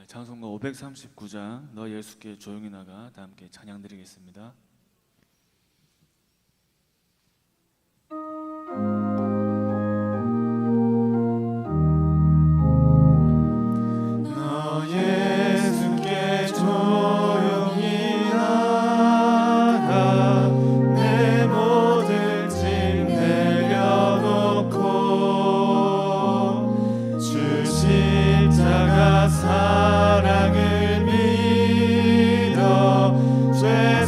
찬송가 539장 너 예수께 조용히 나가 다 함께 찬양 드리겠습니다. 너 예수께 조용히 나가 내 모든 짐 내려놓고 주 십자가 사랑을 믿어 죄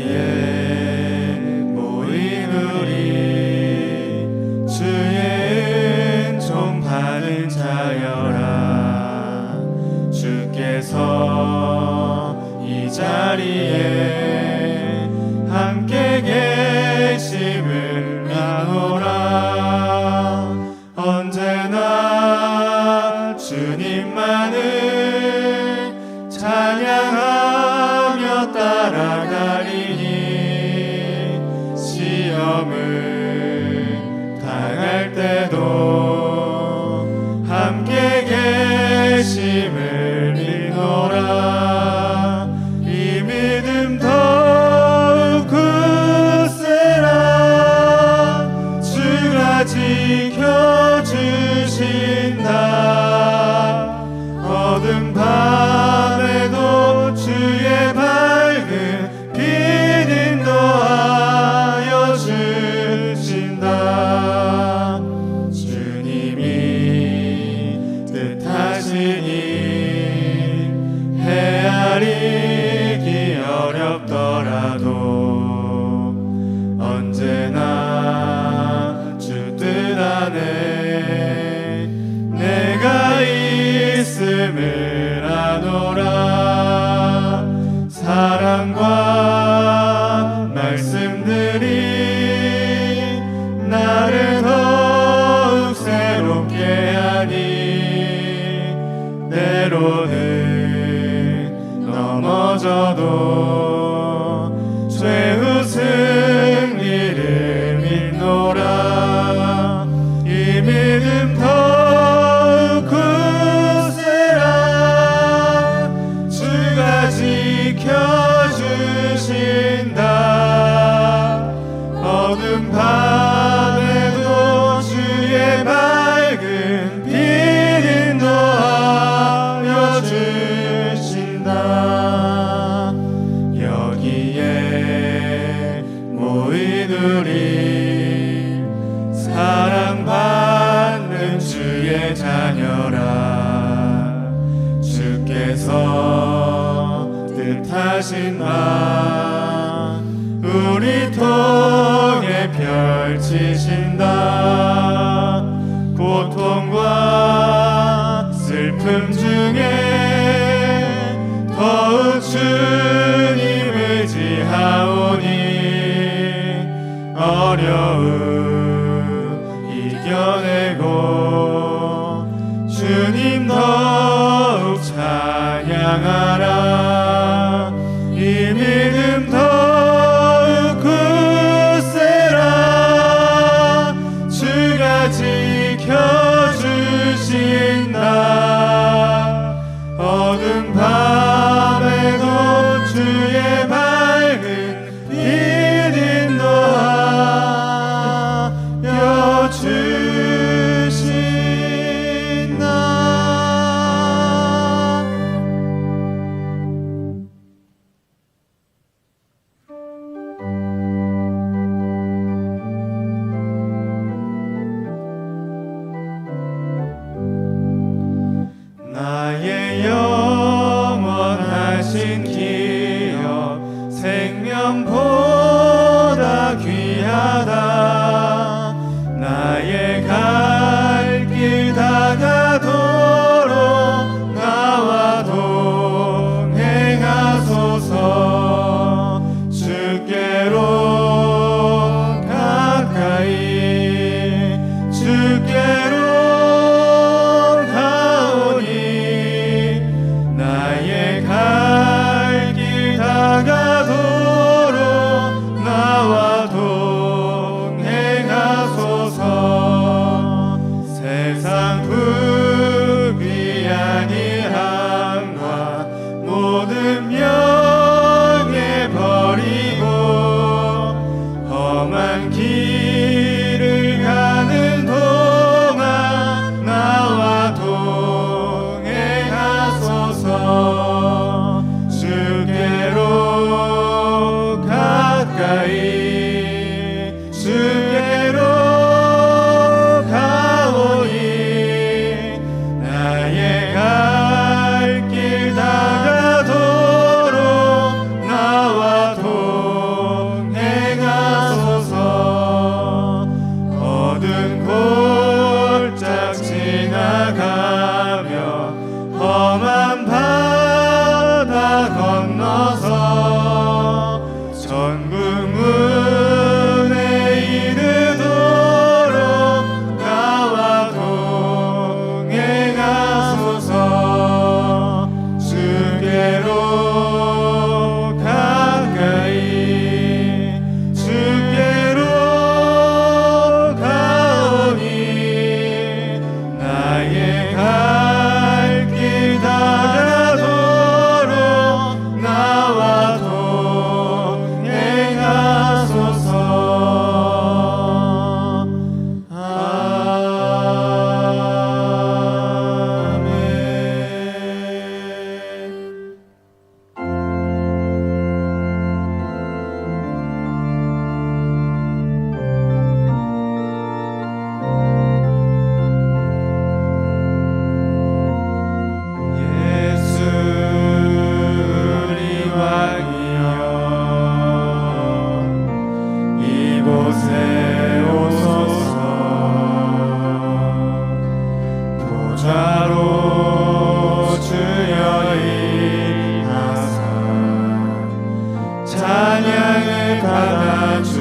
여기에 모인 우리 주의 은총 받은 자여라. 주께서 이 자리에 함께 계심을 아노라. 언제나 주님만을 찬양하며 따라가리니 시험을 당할 때도 함께 계심을 믿노라. 이 믿음 더욱 굳세라. 주가 지켜주신다. 어둠 밤에도 주의 밝은 빛 인도하여 주신다. 주님이 뜻하시니 헤아리기 어렵더라도 언제나 주 뜻 안에 내가 있음을 아노라. 사랑과 말씀들이 나를 더욱 새롭게 하니 때로는 넘어져도 최후 승리를 믿노라. 이 믿음 더욱 굳세라. 주가 지켜주신다. 어둠 밤에도 주의 밝은 빛 인도하여 주신다. 여기에 모인 우리 사랑받는 주의 자녀라. 주께서 뜻하신 바 우리 통해 펼치신다. 고통과 슬픔 중에 더욱 주님 의지하오니 어려움 이겨내고 주님 더욱 찬양하라. 이 믿음 더욱 굳세라. 주가 지켜주신다. 어둠 밤에도 주의 밝은 빛 인도하여 문에 이르도록 나와 동행하소서. 주께로 가까이 주께로 가오니 나의 갈 길 다가도록 나와 동행하소서. 아멘. 예수 우리 왕이여 이곳에 오소서. 보좌로 주여 임하사 찬양을 받아주소서.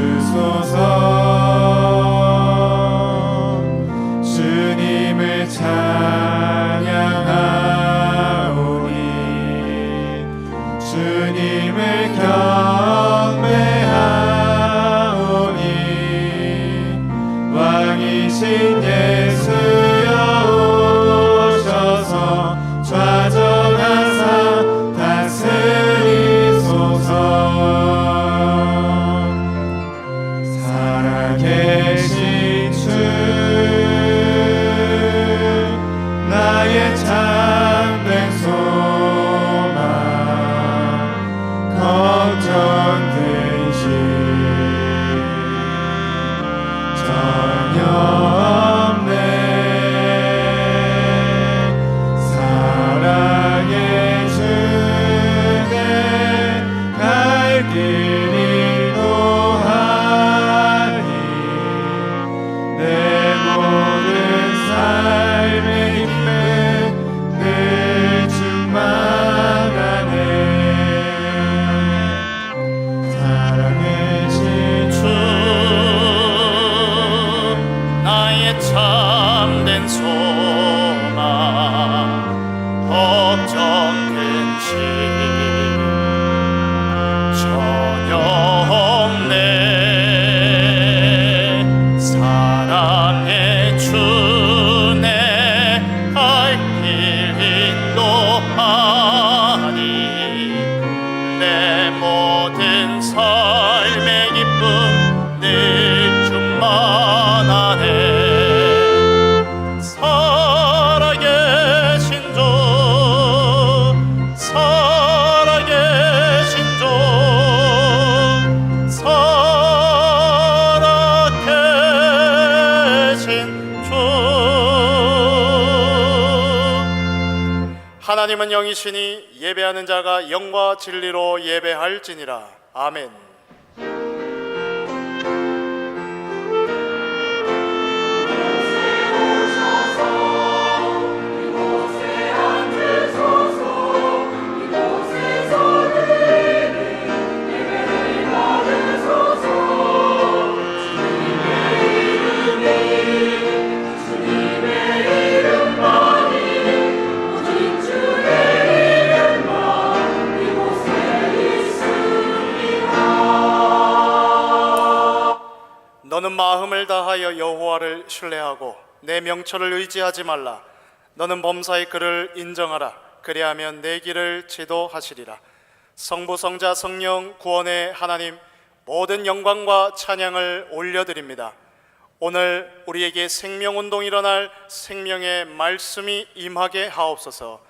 주님을 찬양하오니 주님을 경배하오니 왕이신 예수여 오셔서 좌정하사 다스리소서. 살아계신 주 나의 참된 소망 걱정 근심 전혀 없네. 사랑의 주내 갈 길 인도하니 내 모든 삶의 힘은 늘 충만하네. 사랑하신 주 나의 참된 소망 걱정 근심 전혀 없네. 사랑의 주내 갈 길 인도하니 내 모든 삶의 기쁨 늘 충만하네. 살아계신 주 살아계신 주 살아계신 주. 하나님은 영이시니 예배하는 자가 영과 진리로 예배할지니라. 아멘. 너는 마음을 다하여 여호와를 신뢰하고 내 명철을 의지하지 말라. 너는 범사의 그를 인정하라. 그리하면 내 길을 지도하시리라. 성부 성자 성령 구원의 하나님, 모든 영광과 찬양을 올려드립니다. 오늘 우리에게 생명운동 일어날 생명의 말씀이 임하게 하옵소서.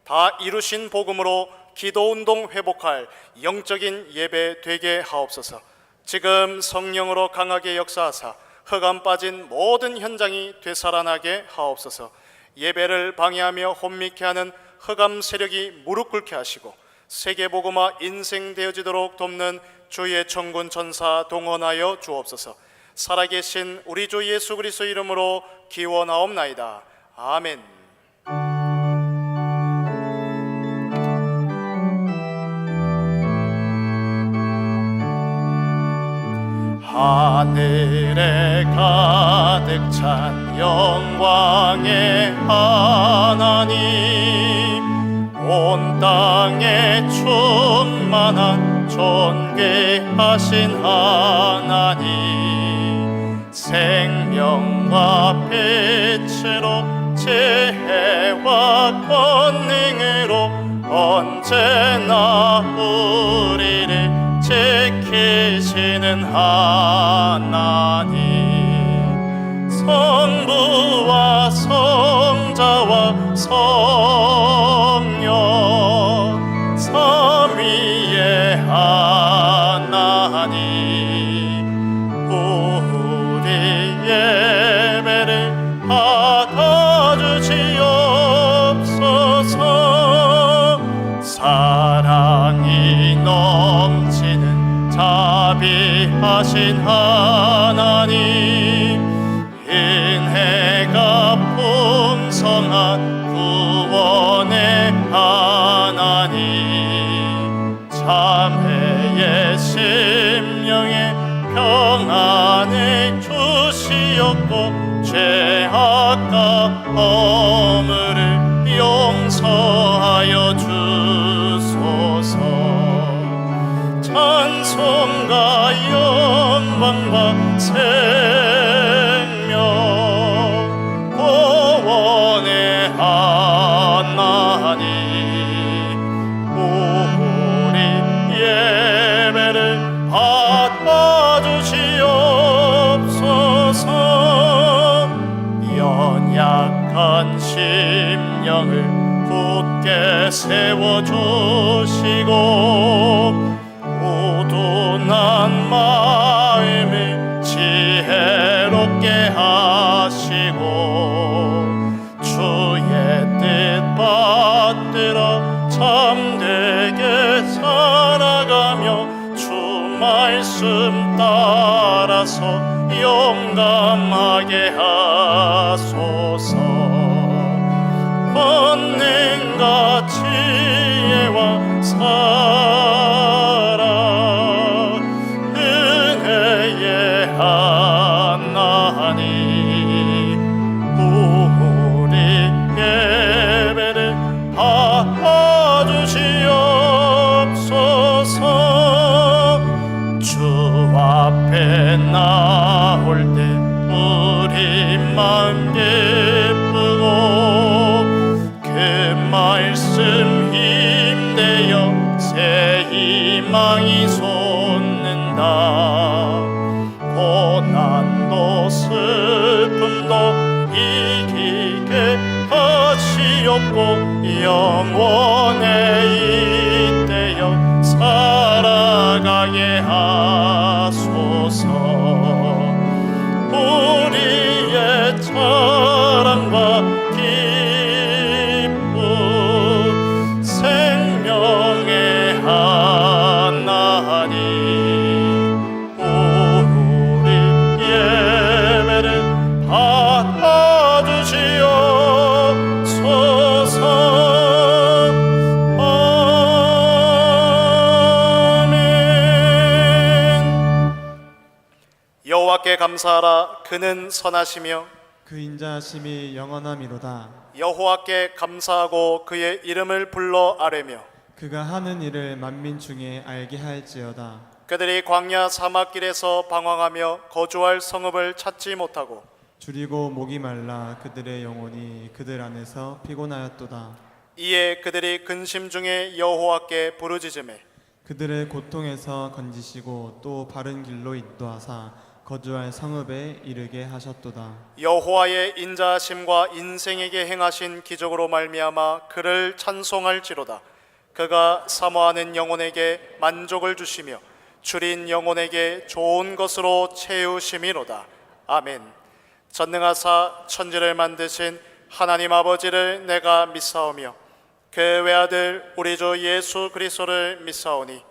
다 이루신 복음으로 기도운동 회복할 영적인 예배 되게 하옵소서. 지금 성령으로 강하게 역사하사 흑암 빠진 모든 현장이 되살아나게 하옵소서. 예배를 방해하며 혼미케 하는 흑암 세력이 무릎 꿇게 하시고 세계복음화 인생 되어지도록 돕는 주의 천군 천사 동원하여 주옵소서. 살아계신 우리 주 예수 그리스도 이름으로 기원하옵나이다. 아멘. 하늘에 가득 찬 영광의 하나님, 온 땅에 충만한 존귀하신 하나님, 생명과 빛으로 지혜와 권능으로 언제나 우리를 지키시는 하나님, 성부와 성자와 성령 삼위의 하나님, 우리 예배를 받아주시옵소서. 사랑이 넘치는 자비하신 하나님, 은혜가 풍성한 구원의 하나님, 참회의 심령에 평안을 주시옵고 죄악과 허물을 용서하여 주소서. 찬송과 영광과 생명 구원의 하나님, 우리 예배를 받아주시옵소서. 연약한 심령을 굳게 세워주시고 우둔한 마음을 지혜롭게 하시고 주의 뜻 받들어 참되게 살아가며 주 말씀 따라서 용감하게 하소서. 권능과 지혜와 사랑 은혜의 하나님, 우리 예배를 받아주시옵소서. 주 앞에 나올 때 우리 마음 기쁘고 그 말씀 힘내어 새 희망이 솟는다. 고난도 슬픔도 이기게 하시옵고 영원에 잇대어 살아가게 하소서. 우리의 자랑과 기쁨 생명의 하나님, 우리 예배를 받아주시옵소서. 여호와께 감사하라. 그는 선하시며 그 인자하심이 영원함이로다. 여호와께 감사하고 그의 이름을 불러 아뢰며 그가 하는 일을 만민 중에 알게 할지어다. 그들이 광야 사막길에서 방황하며 거주할 성읍을 찾지 못하고 줄이고 목이 말라 그들의 영혼이 그들 안에서 피곤하였도다. 이에 그들이 근심 중에 여호와께 부르짖으매 그들의 고통에서 건지시고 또 바른 길로 인도하사 거주할 성읍에 이르게 하셨도다. 여호와의 인자하심과 인생에게 행하신 기적으로 말미암아 그를 찬송할지로다. 그가 사모하는 영혼에게 만족을 주시며 줄인 영혼에게 좋은 것으로 채우심이로다. 아멘. 전능하사 천지를 만드신 하나님 아버지를 내가 믿사오며 그 외아들 우리 주 예수 그리스도를 믿사오니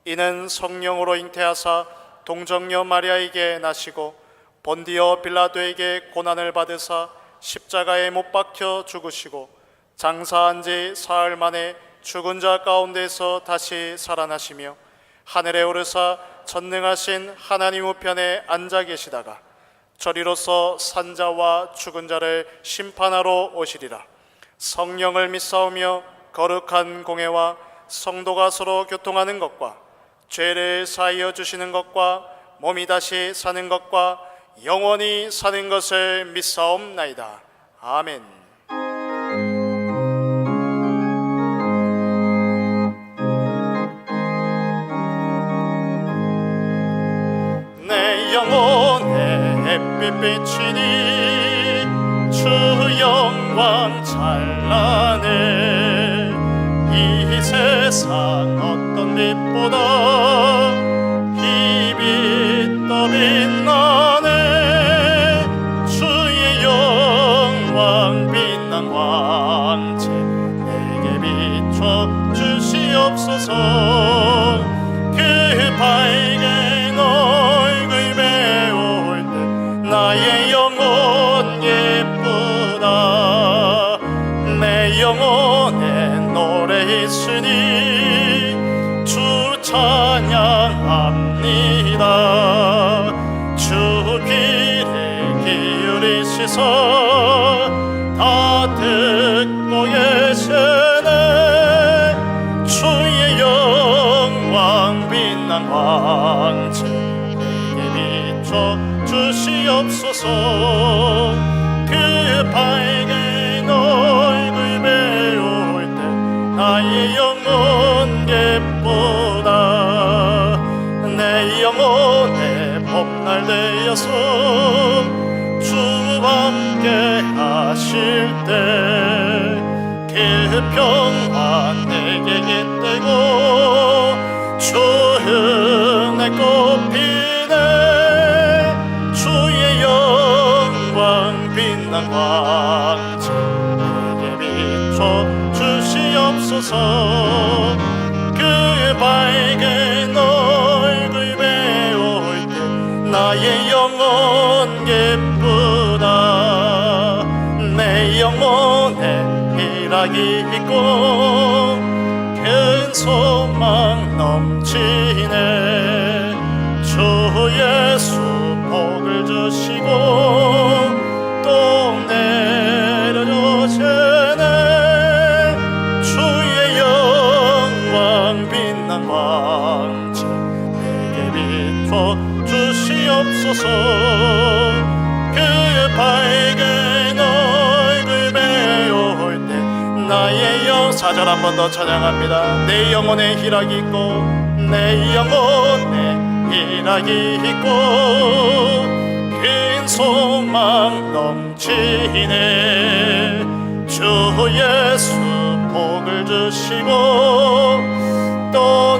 이는 성령으로 잉태하사 동정녀 마리아에게 나시고 본디오 빌라도에게 고난을 받으사 십자가에 못 박혀 죽으시고 장사한 지 사흘 만에 죽은 자 가운데서 다시 살아나시며 하늘에 오르사 전능하신 하나님 우편에 앉아 계시다가 저리로서 산자와 죽은 자를 심판하러 오시리라. 성령을 믿사오며 거룩한 공회와 성도가 서로 교통하는 것과 죄를 사하여 주시는 것과 몸이 다시 사는 것과 영원히 사는 것을 믿사옵나이다. 아멘. 내 영혼에 햇빛 비치니 주 영광 찬란해. 이 세상 어떤 빛보다 이 빛 더 빛나네. 주의 영광 빛난 광채 내게 비춰 주시옵소서. 그 밝은 얼굴 배울 때 나의 영혼 예쁘다. 내 영혼에 노래 있으니 주 찬양합니다. 주 귀를 기울이시서 다 듣고 계시네. 주의 영광 빛난 광채 내게 비춰 주시옵소서. 그 밝은 얼굴 배울 때 나의 영혼 예쁘다. 내 영혼에 봄날 되어서 주와 함께 하실 때 그 평화 내게 깃들고 주 은혜 꽃피네. 주의 영광 빛난 광채 내게 비춰 주시옵소서. 그 밝은 얼굴 배울 때 나의 영혼 예쁘다. 내 영혼에 희락이 있고 큰 소망 넘치네. 주 예수 복을 주시고 또 내려주시네. 주의 영광 빛난 광채 내게 비춰 주시옵소서. 그 밝은 얼굴 배울 때 나의 영 4절 한 번 더 찬양합니다. 내 영혼에 희락이 있고 내 영혼에 희락이 있고 큰 소망 넘치네. 주 예수 복을 주시고 또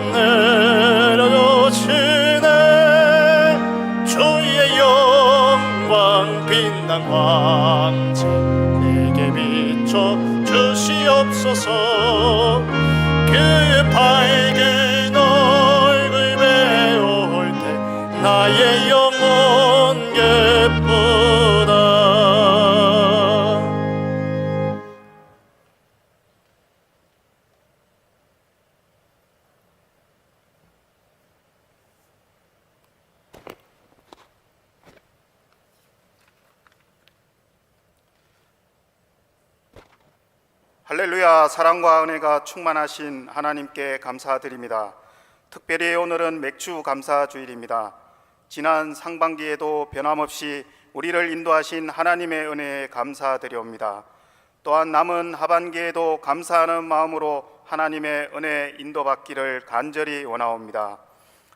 내려주시네. 주의 영광 빛난 광채 내게 비춰 주시옵소서. 그 밝은 얼굴 배울 때 나의 영혼 예쁘다. 할렐루야. 사랑과 은혜가 충만하신 하나님께 감사드립니다. 특별히 오늘은 맥주 감사 주일입니다. 지난 상반기에도 변함없이 우리를 인도하신 하나님의 은혜에 감사드려옵니다. 또한 남은 하반기에도 감사하는 마음으로 하나님의 은혜 인도받기를 간절히 원하옵니다.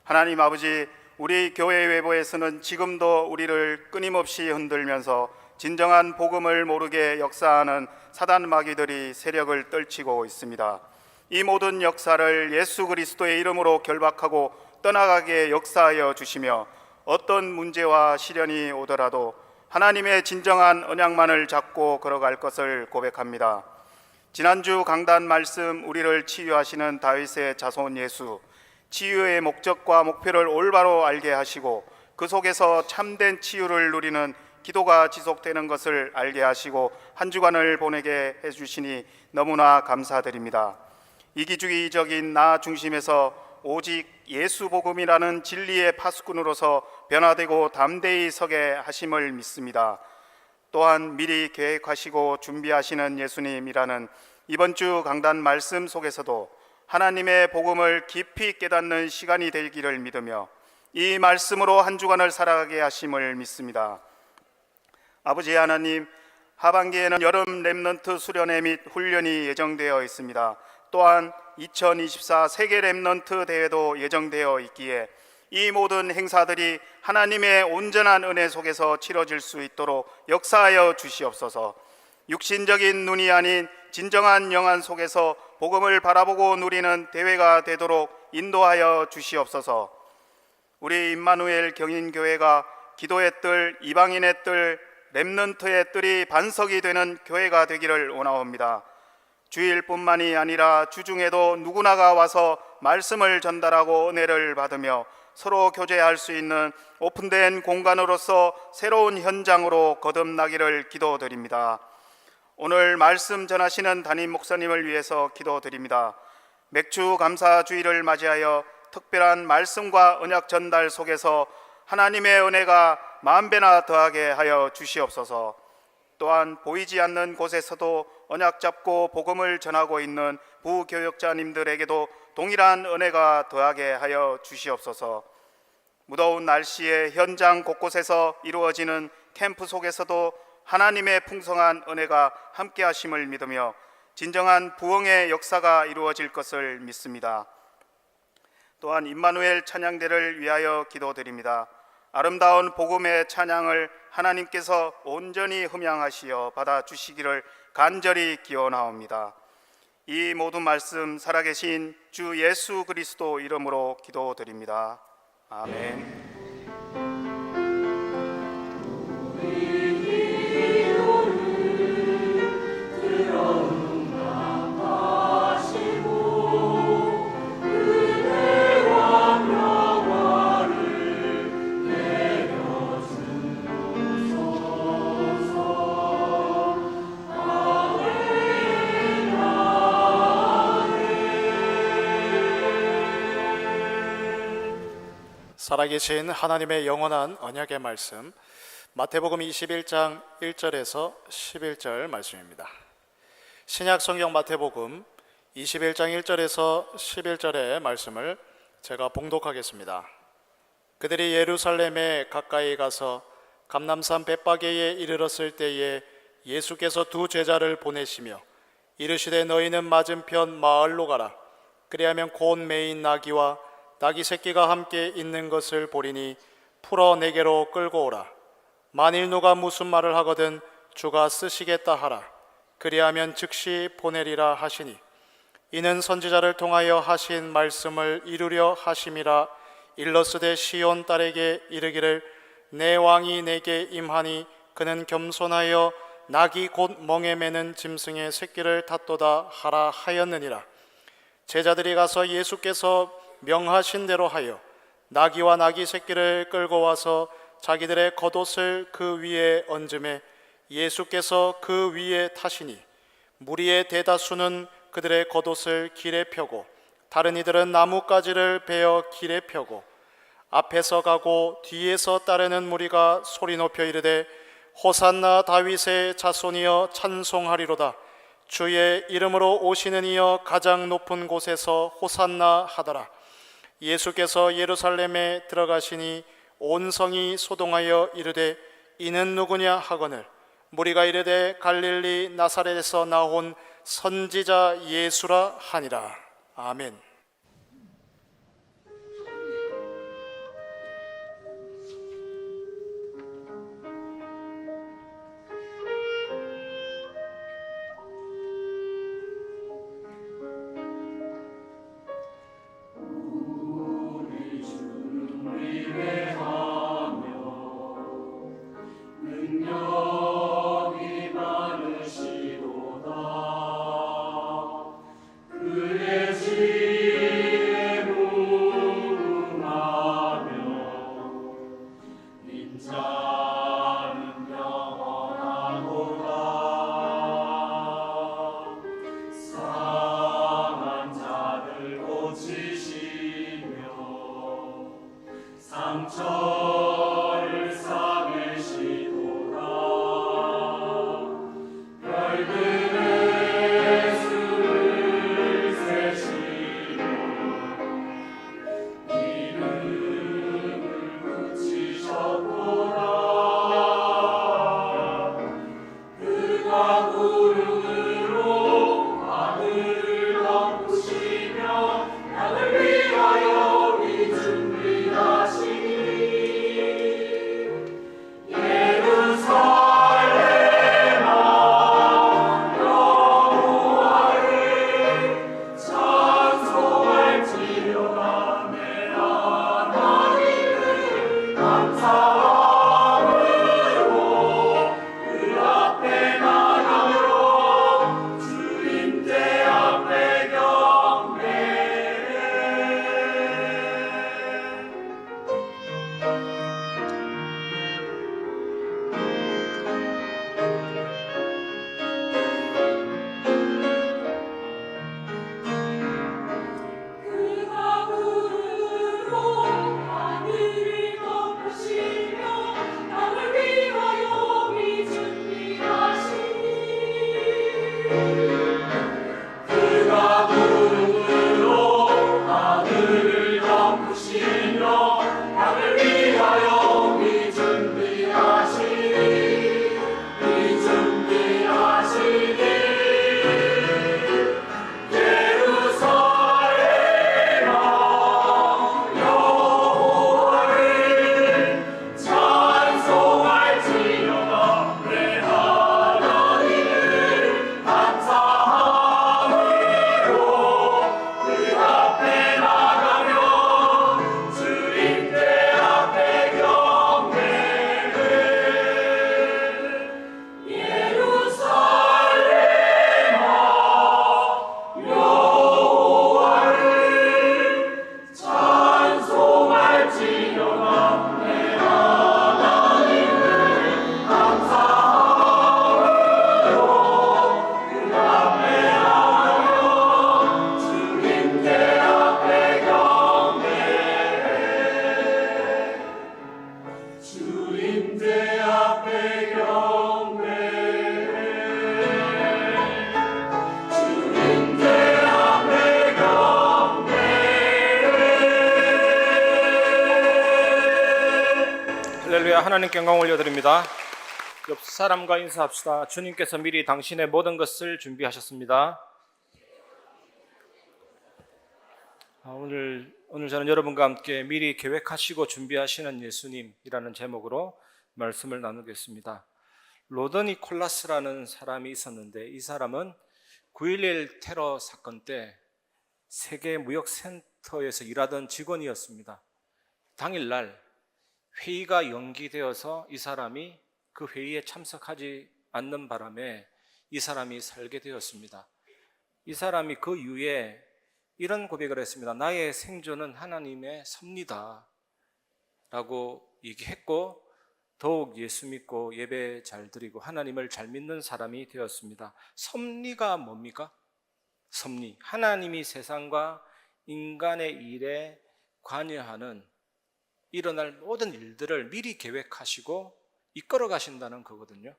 하나님 아버지, 우리 교회 외부에서는 지금도 우리를 끊임없이 흔들면서 진정한 복음을 모르게 역사하는 사단 마귀들이 세력을 떨치고 있습니다. 이 모든 역사를 예수 그리스도의 이름으로 결박하고 떠나가게 역사하여 주시며 어떤 문제와 시련이 오더라도 하나님의 진정한 언약만을 잡고 걸어갈 것을 고백합니다. 지난주 강단 말씀, 우리를 치유하시는 다윗의 자손 예수, 치유의 목적과 목표를 올바로 알게 하시고 그 속에서 참된 치유를 누리는 기도가 지속되는 것을 알게 하시고 한 주간을 보내게 해주시니 너무나 감사드립니다. 이기주의적인 나 중심에서 오직 예수 복음이라는 진리의 파수꾼으로서 변화되고 담대히 서게 하심을 믿습니다. 또한 미리 계획하시고 준비하시는 예수님이라는 이번 주 강단 말씀 속에서도 하나님의 복음을 깊이 깨닫는 시간이 되기를 믿으며 이 말씀으로 한 주간을 살아가게 하심을 믿습니다. 아버지 하나님, 하반기에는 여름 렘넌트 수련회 및 훈련이 예정되어 있습니다. 또한 2024 세계 렘넌트 대회도 예정되어 있기에 이 모든 행사들이 하나님의 온전한 은혜 속에서 치러질 수 있도록 역사하여 주시옵소서. 육신적인 눈이 아닌 진정한 영안 속에서 복음을 바라보고 누리는 대회가 되도록 인도하여 주시옵소서. 우리 임마누엘 경인교회가 기도의 뜰, 이방인의 뜰, 렘넌트의 뜰이 반석이 되는 교회가 되기를 원하옵니다. 주일뿐만이 아니라 주중에도 누구나가 와서 말씀을 전달하고 은혜를 받으며 서로 교제할 수 있는 오픈된 공간으로서 새로운 현장으로 거듭나기를 기도드립니다. 오늘 말씀 전하시는 담임 목사님을 위해서 기도드립니다. 맥주 감사 주일을 맞이하여 특별한 말씀과 언약 전달 속에서 하나님의 은혜가 만배나 더하게 하여 주시옵소서. 또한 보이지 않는 곳에서도 언약 잡고 복음을 전하고 있는 부교역자님들에게도 동일한 은혜가 더하게 하여 주시옵소서. 무더운 날씨에 현장 곳곳에서 이루어지는 캠프 속에서도 하나님의 풍성한 은혜가 함께 하심을 믿으며 진정한 부흥의 역사가 이루어질 것을 믿습니다. 또한 임마누엘 찬양대를 위하여 기도드립니다. 아름다운 복음의 찬양을 하나님께서 온전히 흠양하시어 받아주시기를 간절히 기원하옵니다. 이 모든 말씀 살아계신 주 예수 그리스도 이름으로 기도드립니다. 아멘. 살아계신 하나님의 영원한 언약의 말씀, 마태복음 21장 1절에서 11절 말씀입니다. 신약 성경 마태복음 21장 1절에서 11절의 말씀을 제가 봉독하겠습니다. 그들이 예루살렘에 가까이 가서 감람산 벳바게에 이르렀을 때에 예수께서 두 제자를 보내시며 이르시되 너희는 맞은편 마을로 가라. 그리하면 곧 매인 나귀와 나귀 새끼가 함께 있는 것을 보리니 풀어 내게로 끌고 오라. 만일 누가 무슨 말을 하거든 주가 쓰시겠다 하라. 그리하면 즉시 보내리라 하시니 이는 선지자를 통하여 하신 말씀을 이루려 하심이라. 일러스되 시온 딸에게 이르기를 내 왕이 내게 임하니 그는 겸손하여 나귀 곧 멍에 매는 짐승의 새끼를 탔도다 하라 하였느니라. 제자들이 가서 예수께서 명하신 대로 하여 나귀와 나귀 새끼를 끌고 와서 자기들의 겉옷을 그 위에 얹음에 예수께서 그 위에 타시니 무리의 대다수는 그들의 겉옷을 길에 펴고 다른 이들은 나뭇가지를 베어 길에 펴고 앞에서 가고 뒤에서 따르는 무리가 소리 높여 이르되 호산나 다윗의 자손이여 찬송하리로다. 주의 이름으로 오시는 이여 가장 높은 곳에서 호산나 하더라. 예수께서 예루살렘에 들어가시니 온 성이 소동하여 이르되 이는 누구냐 하거늘 무리가 이르되 갈릴리 나사렛에서 나온 선지자 예수라 하니라. 아멘. 상한 자를 고치시 할렐루야. 하나님께 영광 올려드립니다. 옆 사람과 인사합시다. 주님께서 미리 당신의 모든 것을 준비하셨습니다. 오늘 저는 여러분과 함께 미리 계획하시고 준비하시는 예수님이라는 제목으로 말씀을 나누겠습니다. 로더니 콜라스라는 사람이 있었는데, 이 사람은 9.11 테러 사건 때 세계 무역센터에서 일하던 직원이었습니다. 당일날 회의가 연기되어서 이 사람이 그 회의에 참석하지 않는 바람에 이 사람이 살게 되었습니다. 이 사람이 그 이후에 이런 고백을 했습니다. 나의 생존은 하나님의 섭니다 라고 얘기했고, 더욱 예수 믿고 예배 잘 드리고 하나님을 잘 믿는 사람이 되었습니다. 섭리가 뭡니까? 섭리, 하나님이 세상과 인간의 일에 관여하는 일어날 모든 일들을 미리 계획하시고 이끌어 가신다는 거거든요.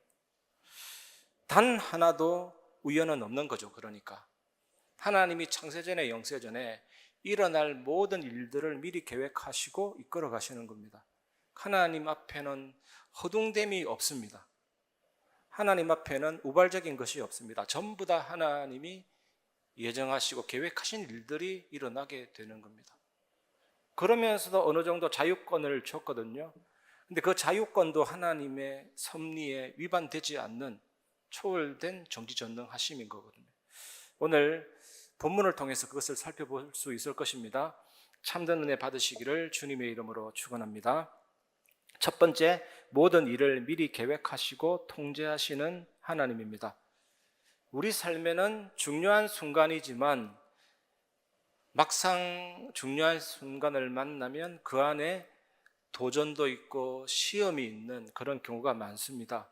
단 하나도 우연은 없는 거죠. 그러니까 하나님이 창세전에 영세전에 일어날 모든 일들을 미리 계획하시고 이끌어 가시는 겁니다. 하나님 앞에는 허둥됨이 없습니다. 하나님 앞에는 우발적인 것이 없습니다. 전부 다 하나님이 예정하시고 계획하신 일들이 일어나게 되는 겁니다. 그러면서도 어느 정도 자유권을 줬거든요. 근데 그 자유권도 하나님의 섭리에 위반되지 않는 초월된 정지전능하심인 거거든요. 오늘 본문을 통해서 그것을 살펴볼 수 있을 것입니다. 참된 은혜 받으시기를 주님의 이름으로 축원합니다. 첫 번째, 모든 일을 미리 계획하시고 통제하시는 하나님입니다. 우리 삶에는 중요한 순간이지만 막상 중요한 순간을 만나면 그 안에 도전도 있고 시험이 있는 그런 경우가 많습니다.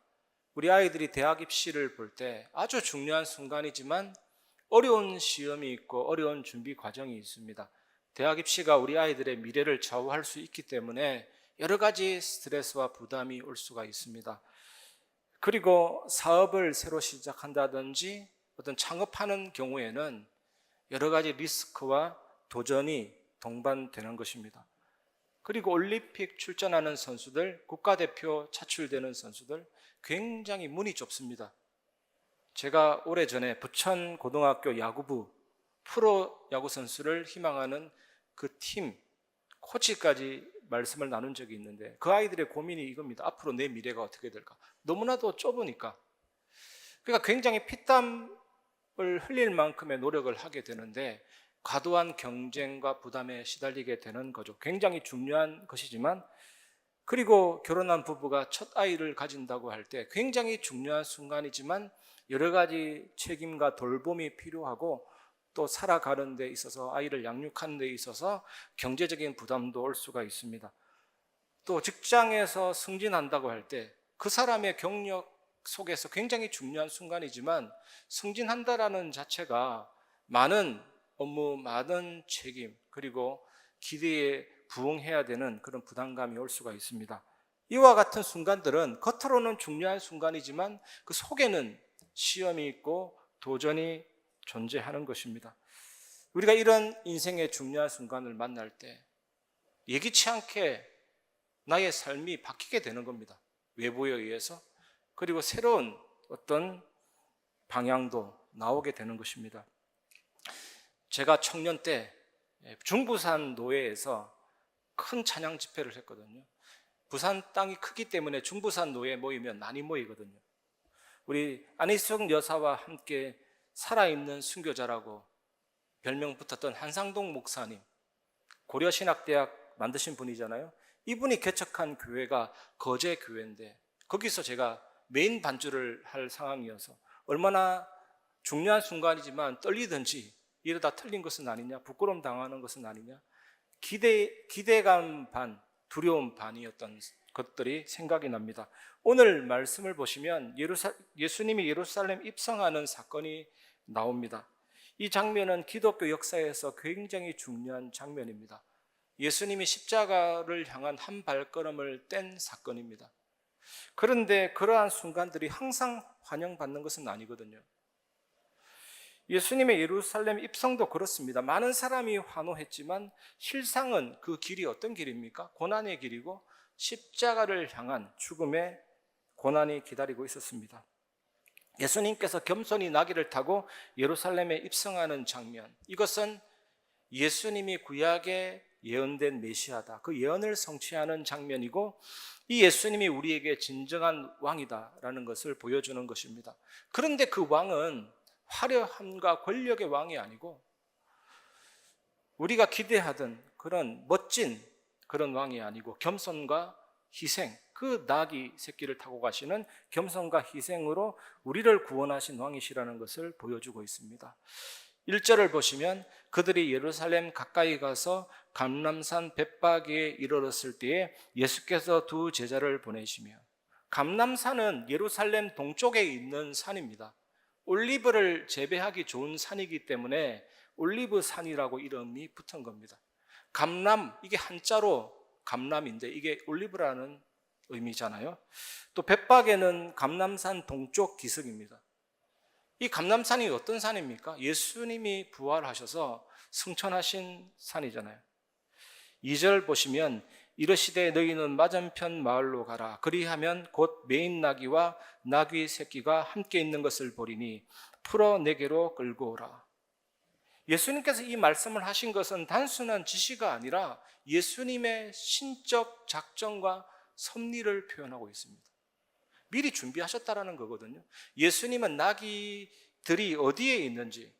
우리 아이들이 대학 입시를 볼 때 아주 중요한 순간이지만 어려운 시험이 있고 어려운 준비 과정이 있습니다. 대학 입시가 우리 아이들의 미래를 좌우할 수 있기 때문에 여러 가지 스트레스와 부담이 올 수가 있습니다. 그리고 사업을 새로 시작한다든지 어떤 창업하는 경우에는 여러 가지 리스크와 도전이 동반되는 것입니다. 그리고 올림픽 출전하는 선수들, 국가대표 차출되는 선수들 굉장히 문이 좁습니다. 제가 오래전에 부천 고등학교 야구부 프로 야구 선수를 희망하는 그 팀 코치까지 말씀을 나눈 적이 있는데 그 아이들의 고민이 이겁니다. 앞으로 내 미래가 어떻게 될까? 너무나도 좁으니까. 그러니까 굉장히 피땀을 흘릴 만큼의 노력을 하게 되는데 과도한 경쟁과 부담에 시달리게 되는 거죠. 굉장히 중요한 것이지만, 그리고 결혼한 부부가 첫 아이를 가진다고 할 때 굉장히 중요한 순간이지만 여러 가지 책임과 돌봄이 필요하고 또 살아가는 데 있어서, 아이를 양육하는 데 있어서 경제적인 부담도 올 수가 있습니다. 또 직장에서 승진한다고 할 때 그 사람의 경력 속에서 굉장히 중요한 순간이지만 승진한다라는 자체가 많은 업무, 많은 책임, 그리고 기대에 부응해야 되는 그런 부담감이 올 수가 있습니다. 이와 같은 순간들은 겉으로는 중요한 순간이지만 그 속에는 시험이 있고 도전이 존재하는 것입니다. 우리가 이런 인생의 중요한 순간을 만날 때 예기치 않게 나의 삶이 바뀌게 되는 겁니다. 외부에 의해서. 그리고 새로운 어떤 방향도 나오게 되는 것입니다. 제가 청년 때 중부산 노예에서 큰 찬양 집회를 했거든요. 부산 땅이 크기 때문에 중부산 노예 모이면 많이 모이거든요. 우리 안희숙 여사와 함께 살아있는 순교자라고 별명 붙었던 한상동 목사님, 고려신학대학 만드신 분이잖아요. 이분이 개척한 교회가 거제교회인데 거기서 제가 메인 반주를 할 상황이어서 얼마나 중요한 순간이지만 떨리든지 이러다 틀린 것은 아니냐, 부끄러움 당하는 것은 아니냐, 기대감 반, 두려움 반이었던 것들이 생각이 납니다. 오늘 말씀을 보시면 예수님이 예루살렘 입성하는 사건이 나옵니다. 이 장면은 기독교 역사에서 굉장히 중요한 장면입니다. 예수님이 십자가를 향한 한 발걸음을 뗀 사건입니다. 그런데 그러한 순간들이 항상 환영받는 것은 아니거든요. 예수님의 예루살렘 입성도 그렇습니다. 많은 사람이 환호했지만 실상은 그 길이 어떤 길입니까? 고난의 길이고 십자가를 향한 죽음의 고난이 기다리고 있었습니다. 예수님께서 겸손히 나귀를 타고 예루살렘에 입성하는 장면, 이것은 예수님이 구약에 예언된 메시아다, 그 예언을 성취하는 장면이고 이 예수님이 우리에게 진정한 왕이다라는 것을 보여주는 것입니다. 그런데 그 왕은 화려함과 권력의 왕이 아니고 우리가 기대하던 그런 멋진 그런 왕이 아니고 겸손과 희생, 그 나귀 새끼를 타고 가시는 겸손과 희생으로 우리를 구원하신 왕이시라는 것을 보여주고 있습니다. 1절을 보시면 그들이 예루살렘 가까이 가서 감람산 벳바기에 이르렀을 때에 예수께서 두 제자를 보내시며, 감람산은 예루살렘 동쪽에 있는 산입니다. 올리브를 재배하기 좋은 산이기 때문에 올리브산이라고 이름이 붙은 겁니다. 감람, 이게 한자로 감람인데 이게 올리브라는 의미잖아요. 또 벳바게는 감람산 동쪽 기슭입니다. 이 감람산이 어떤 산입니까? 예수님이 부활하셔서 승천하신 산이잖아요. 2절 보시면 이르시되 너희는 맞은편 마을로 가라. 그리하면 곧 매인 나귀와 나귀 새끼가 함께 있는 것을 보리니 풀어 내게로 끌고 오라. 예수님께서 이 말씀을 하신 것은 단순한 지시가 아니라 예수님의 신적 작정과 섭리를 표현하고 있습니다. 미리 준비하셨다라는 거거든요. 예수님은 나귀들이 어디에 있는지,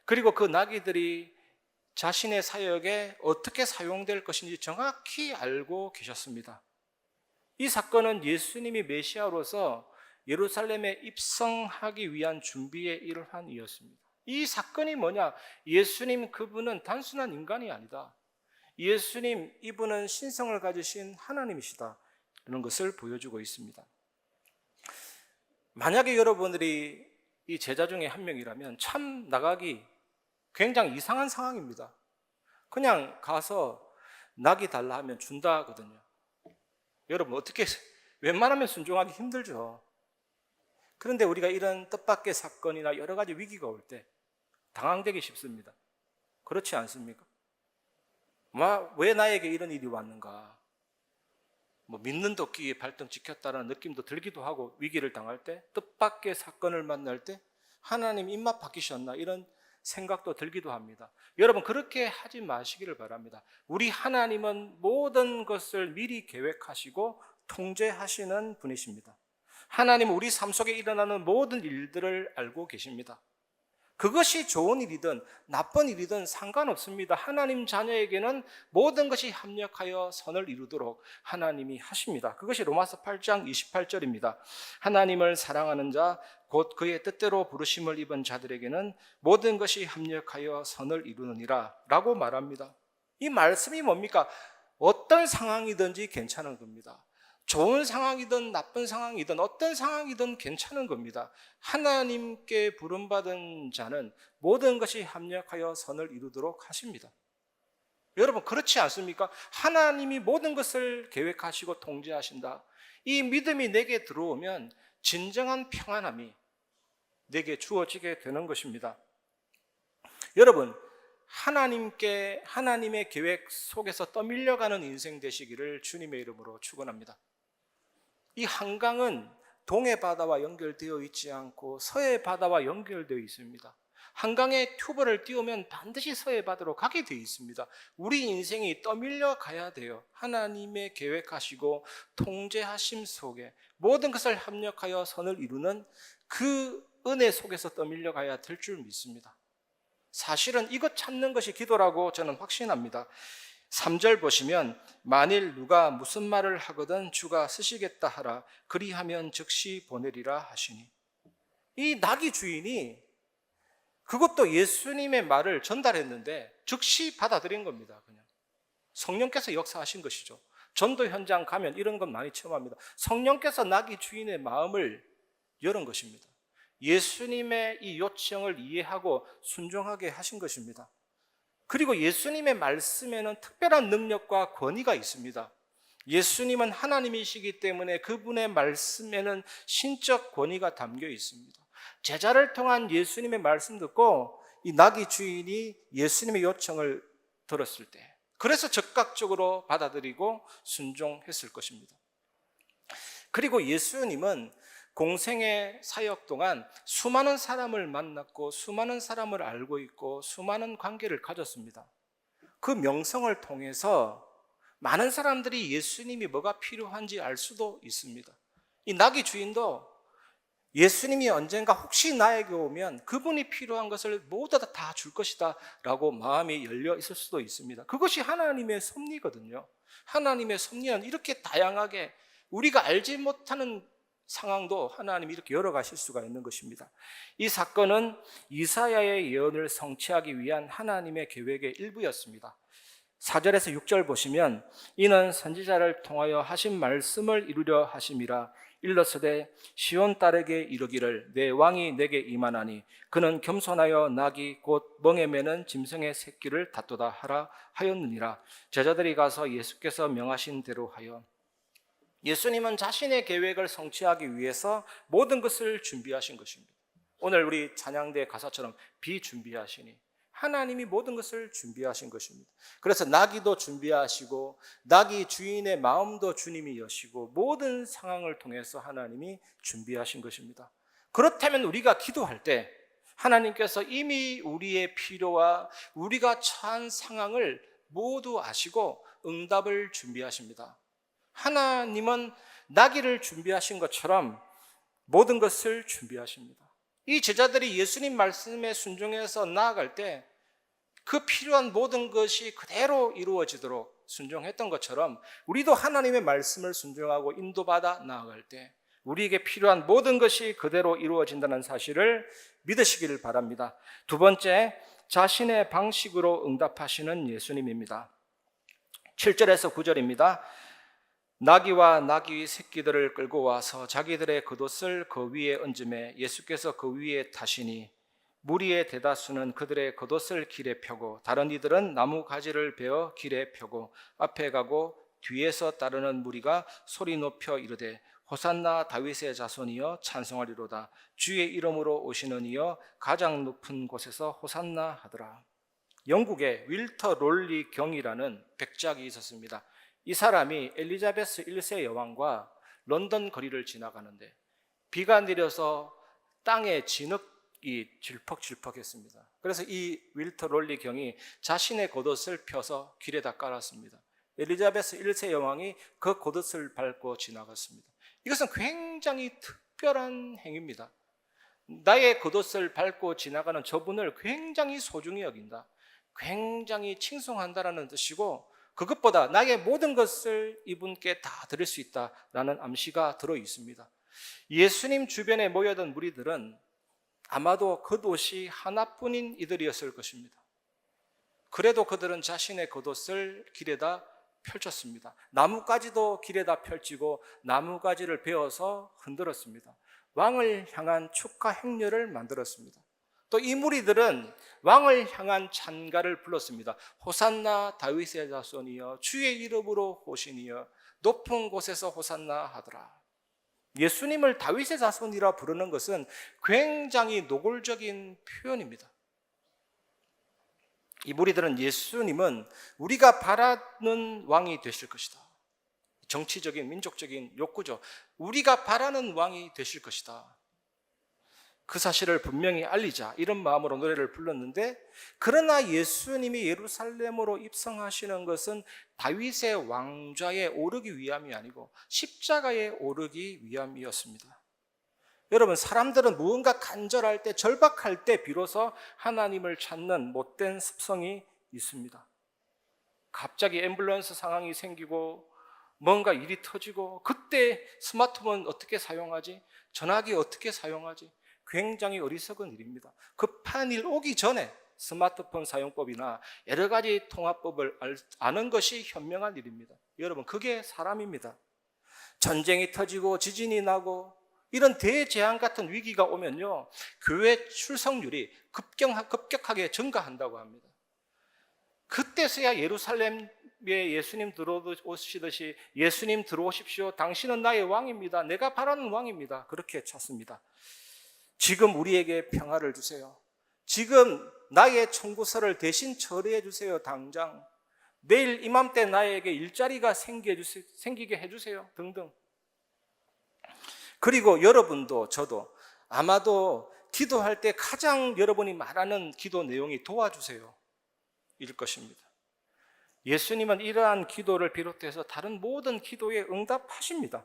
그리고 그 나귀들이 자신의 사역에 어떻게 사용될 것인지 정확히 알고 계셨습니다. 이 사건은 예수님이 메시아로서 예루살렘에 입성하기 위한 준비의 일환이었습니다. 이 사건이 뭐냐? 예수님 그분은 단순한 인간이 아니다. 예수님 이분은 신성을 가지신 하나님이시다. 이런 것을 보여주고 있습니다. 만약에 여러분들이 이 제자 중에 한 명이라면 참 나가기 굉장히 이상한 상황입니다. 그냥 가서 나귀 달라 하면 준다 하거든요. 여러분 어떻게, 웬만하면 순종하기 힘들죠. 그런데 우리가 이런 뜻밖의 사건이나 여러 가지 위기가 올 때 당황되기 쉽습니다. 그렇지 않습니까? 왜 나에게 이런 일이 왔는가? 믿는 도끼에 발등 찍혔다는 느낌도 들기도 하고, 위기를 당할 때, 뜻밖의 사건을 만날 때 하나님 입맛 바뀌셨나, 이런 생각도 들기도 합니다. 여러분, 그렇게 하지 마시기를 바랍니다. 우리 하나님은 모든 것을 미리 계획하시고 통제하시는 분이십니다. 하나님은 우리 삶 속에 일어나는 모든 일들을 알고 계십니다. 그것이 좋은 일이든 나쁜 일이든 상관없습니다. 하나님 자녀에게는 모든 것이 합력하여 선을 이루도록 하나님이 하십니다. 그것이 로마서 8장 28절입니다. 하나님을 사랑하는 자, 곧 그의 뜻대로 부르심을 입은 자들에게는 모든 것이 합력하여 선을 이루느니라 라고 말합니다. 이 말씀이 뭡니까? 어떤 상황이든지 괜찮은 겁니다. 좋은 상황이든 나쁜 상황이든 어떤 상황이든 괜찮은 겁니다. 하나님께 부름받은 자는 모든 것이 합력하여 선을 이루도록 하십니다. 여러분, 그렇지 않습니까? 하나님이 모든 것을 계획하시고 통제하신다. 이 믿음이 내게 들어오면 진정한 평안함이 내게 주어지게 되는 것입니다. 여러분, 하나님의 계획 속에서 떠밀려가는 인생 되시기를 주님의 이름으로 축원합니다. 이 한강은 동해 바다와 연결되어 있지 않고 서해 바다와 연결되어 있습니다. 한강에 튜브를 띄우면 반드시 서해 바다로 가게 되어 있습니다. 우리 인생이 떠밀려 가야 돼요. 하나님의 계획하시고 통제하심 속에 모든 것을 합력하여 선을 이루는 그 은혜 속에서 떠밀려 가야 될 줄 믿습니다. 사실은 이것 찾는 것이 기도라고 저는 확신합니다. 3절 보시면 만일 누가 무슨 말을 하거든 주가 쓰시겠다 하라 그리하면 즉시 보내리라 하시니, 이 나귀 주인이 그것도 예수님의 말을 전달했는데 즉시 받아들인 겁니다. 그냥 성령께서 역사하신 것이죠. 전도 현장 가면 이런 건 많이 체험합니다. 성령께서 나귀 주인의 마음을 여는 것입니다. 예수님의 이 요청을 이해하고 순종하게 하신 것입니다. 그리고 예수님의 말씀에는 특별한 능력과 권위가 있습니다. 예수님은 하나님이시기 때문에 그분의 말씀에는 신적 권위가 담겨 있습니다. 제자를 통한 예수님의 말씀 듣고 이 나귀 주인이 예수님의 요청을 들었을 때, 그래서 즉각적으로 받아들이고 순종했을 것입니다. 그리고 예수님은 공생의 사역 동안 수많은 사람을 만났고 수많은 사람을 알고 있고 수많은 관계를 가졌습니다. 그 명성을 통해서 많은 사람들이 예수님이 뭐가 필요한지 알 수도 있습니다. 이 나귀 주인도 예수님이 언젠가 혹시 나에게 오면 그분이 필요한 것을 모두 다 줄 것이다 라고 마음이 열려 있을 수도 있습니다. 그것이 하나님의 섭리거든요. 하나님의 섭리는 이렇게 다양하게 우리가 알지 못하는 상황도 하나님이 이렇게 열어가실 수가 있는 것입니다. 이 사건은 이사야의 예언을 성취하기 위한 하나님의 계획의 일부였습니다. 4절에서 6절 보시면 이는 선지자를 통하여 하신 말씀을 이루려 하심이라. 일러스되 시온 딸에게 이르기를 내 왕이 내게 임하나니 그는 겸손하여 나귀 곧 멍에 매는 짐승의 새끼를 다투다 하라 하였느니라. 제자들이 가서 예수께서 명하신 대로 하여, 예수님은 자신의 계획을 성취하기 위해서 모든 것을 준비하신 것입니다. 오늘 우리 찬양대 가사처럼 비준비하시니 하나님이 모든 것을 준비하신 것입니다. 그래서 나귀도 준비하시고 나귀 주인의 마음도 주님이 여시고 모든 상황을 통해서 하나님이 준비하신 것입니다. 그렇다면 우리가 기도할 때 하나님께서 이미 우리의 필요와 우리가 처한 상황을 모두 아시고 응답을 준비하십니다. 하나님은 나귀를 준비하신 것처럼 모든 것을 준비하십니다. 이 제자들이 예수님 말씀에 순종해서 나아갈 때 그 필요한 모든 것이 그대로 이루어지도록 순종했던 것처럼 우리도 하나님의 말씀을 순종하고 인도받아 나아갈 때 우리에게 필요한 모든 것이 그대로 이루어진다는 사실을 믿으시기를 바랍니다. 두 번째, 자신의 방식으로 응답하시는 예수님입니다. 7절에서 9절입니다. 나귀와 나귀 새끼들을 끌고 와서 자기들의 겉옷을 그 위에 얹음에 예수께서 그 위에 타시니 무리의 대다수는 그들의 겉옷을 길에 펴고 다른 이들은 나무 가지를 베어 길에 펴고 앞에 가고 뒤에서 따르는 무리가 소리 높여 이르되 호산나 다윗의 자손이여 찬송하리로다. 주의 이름으로 오시는 이여 가장 높은 곳에서 호산나 하더라. 영국의 윌터 롤리 경이라는 백작이 있었습니다. 이 사람이 엘리자베스 1세 여왕과 런던 거리를 지나가는데 비가 내려서 땅에 진흙이 질퍽질퍽했습니다. 그래서 이 윌터 롤리 경이 자신의 겉옷을 펴서 길에다 깔았습니다. 엘리자베스 1세 여왕이 그 겉옷을 밟고 지나갔습니다. 이것은 굉장히 특별한 행위입니다. 나의 겉옷을 밟고 지나가는 저분을 굉장히 소중히 여긴다, 굉장히 칭송한다라는 뜻이고, 그것보다 나의 모든 것을 이분께 다 드릴 수 있다라는 암시가 들어 있습니다. 예수님 주변에 모여든 무리들은 아마도 겉옷이 하나뿐인 이들이었을 것입니다. 그래도 그들은 자신의 겉옷을 길에다 펼쳤습니다. 나뭇가지도 길에다 펼치고 나뭇가지를 베어서 흔들었습니다. 왕을 향한 축하 행렬을 만들었습니다. 또 이 무리들은 왕을 향한 찬가를 불렀습니다. 호산나 다윗의 자손이여, 주의 이름으로 호신이여, 높은 곳에서 호산나 하더라. 예수님을 다윗의 자손이라 부르는 것은 굉장히 노골적인 표현입니다. 이 무리들은 예수님은 우리가 바라는 왕이 되실 것이다, 정치적인 민족적인 욕구죠. 우리가 바라는 왕이 되실 것이다, 그 사실을 분명히 알리자, 이런 마음으로 노래를 불렀는데, 그러나 예수님이 예루살렘으로 입성하시는 것은 다윗의 왕좌에 오르기 위함이 아니고 십자가에 오르기 위함이었습니다. 여러분, 사람들은 무언가 간절할 때, 절박할 때 비로소 하나님을 찾는 못된 습성이 있습니다. 갑자기 앰뷸런스 상황이 생기고 뭔가 일이 터지고, 그때 스마트폰 어떻게 사용하지? 전화기 어떻게 사용하지? 굉장히 어리석은 일입니다. 급한 일 오기 전에 스마트폰 사용법이나 여러 가지 통화법을 아는 것이 현명한 일입니다. 여러분, 그게 사람입니다. 전쟁이 터지고 지진이 나고 이런 대재앙 같은 위기가 오면요, 교회 출석률이 급격하게 증가한다고 합니다. 그때서야 예루살렘에 예수님 들어오시듯이 예수님 들어오십시오, 당신은 나의 왕입니다, 내가 바라는 왕입니다, 그렇게 찾습니다. 지금 우리에게 평화를 주세요. 지금 나의 청구서를 대신 처리해 주세요, 당장. 내일 이맘때 나에게 일자리가 생기게 해주세요, 등등. 그리고 여러분도 저도 아마도 기도할 때 가장 여러분이 말하는 기도 내용이 도와주세요 일 것입니다. 예수님은 이러한 기도를 비롯해서 다른 모든 기도에 응답하십니다.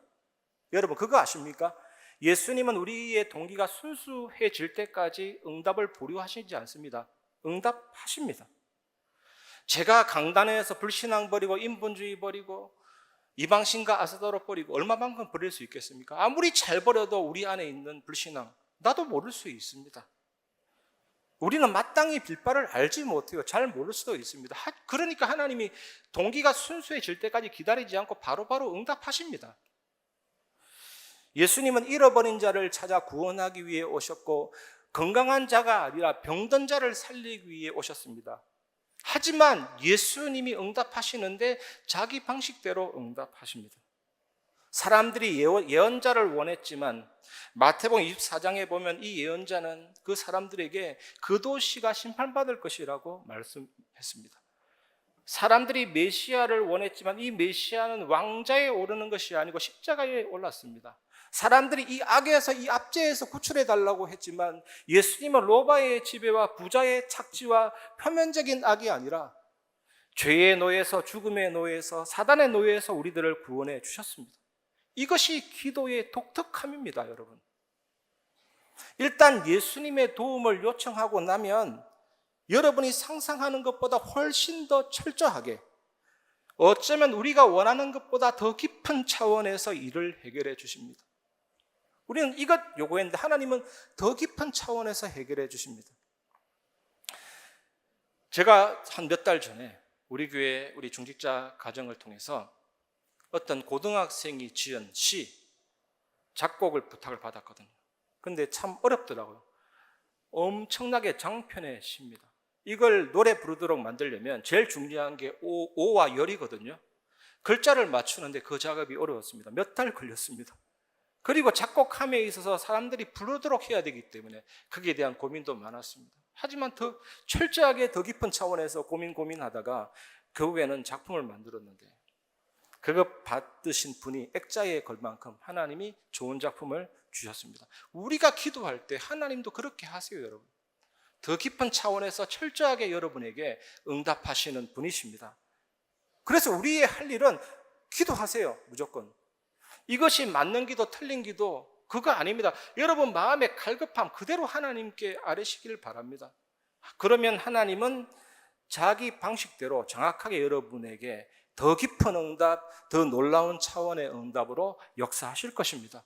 여러분, 그거 아십니까? 예수님은 우리의 동기가 순수해질 때까지 응답을 보류하시지 않습니다. 응답하십니다. 제가 강단에서 불신앙 버리고 인본주의 버리고 이방신과 아스더로 버리고 얼마만큼 버릴 수 있겠습니까? 아무리 잘 버려도 우리 안에 있는 불신앙, 나도 모를 수 있습니다. 우리는 마땅히 빌바를 알지 못해요. 잘 모를 수도 있습니다. 그러니까 하나님이 동기가 순수해질 때까지 기다리지 않고 바로바로 응답하십니다. 예수님은 잃어버린 자를 찾아 구원하기 위해 오셨고, 건강한 자가 아니라 병든 자를 살리기 위해 오셨습니다. 하지만 예수님이 응답하시는데 자기 방식대로 응답하십니다. 사람들이 예언자를 원했지만 마태복음 24장에 보면 이 예언자는 그 사람들에게 그 도시가 심판받을 것이라고 말씀했습니다. 사람들이 메시아를 원했지만 이 메시아는 왕좌에 오르는 것이 아니고 십자가에 올랐습니다. 사람들이 이 악에서, 이 압제에서 구출해달라고 했지만 예수님은 로바의 지배와 부자의 착취와 표면적인 악이 아니라 죄의 노예에서, 죽음의 노예에서, 사단의 노예에서 우리들을 구원해 주셨습니다. 이것이 기도의 독특함입니다, 여러분. 일단 예수님의 도움을 요청하고 나면 여러분이 상상하는 것보다 훨씬 더 철저하게, 어쩌면 우리가 원하는 것보다 더 깊은 차원에서 일을 해결해 주십니다. 우리는 이것 요구했는데 하나님은 더 깊은 차원에서 해결해 주십니다. 제가 한 몇 달 전에 우리 교회 우리 중직자 가정을 통해서 어떤 고등학생이 지은 시 작곡을 부탁을 받았거든요. 근데 참 어렵더라고요. 엄청나게 장편의 시입니다. 이걸 노래 부르도록 만들려면 제일 중요한 게 오와 열이거든요. 글자를 맞추는데 그 작업이 어려웠습니다. 몇 달 걸렸습니다. 그리고 작곡함에 있어서 사람들이 부르도록 해야 되기 때문에 거기에 대한 고민도 많았습니다. 하지만 더 철저하게 더 깊은 차원에서 고민하다가 결국에는 작품을 만들었는데 그거 받으신 분이 액자에 걸 만큼 하나님이 좋은 작품을 주셨습니다. 우리가 기도할 때 하나님도 그렇게 하세요, 여러분. 더 깊은 차원에서 철저하게 여러분에게 응답하시는 분이십니다. 그래서 우리의 할 일은 기도하세요, 무조건. 이것이 맞는 기도, 틀린 기도 그거 아닙니다. 여러분 마음의 갈급함 그대로 하나님께 아뢰시길 바랍니다. 그러면 하나님은 자기 방식대로 정확하게 여러분에게 더 깊은 응답, 더 놀라운 차원의 응답으로 역사하실 것입니다.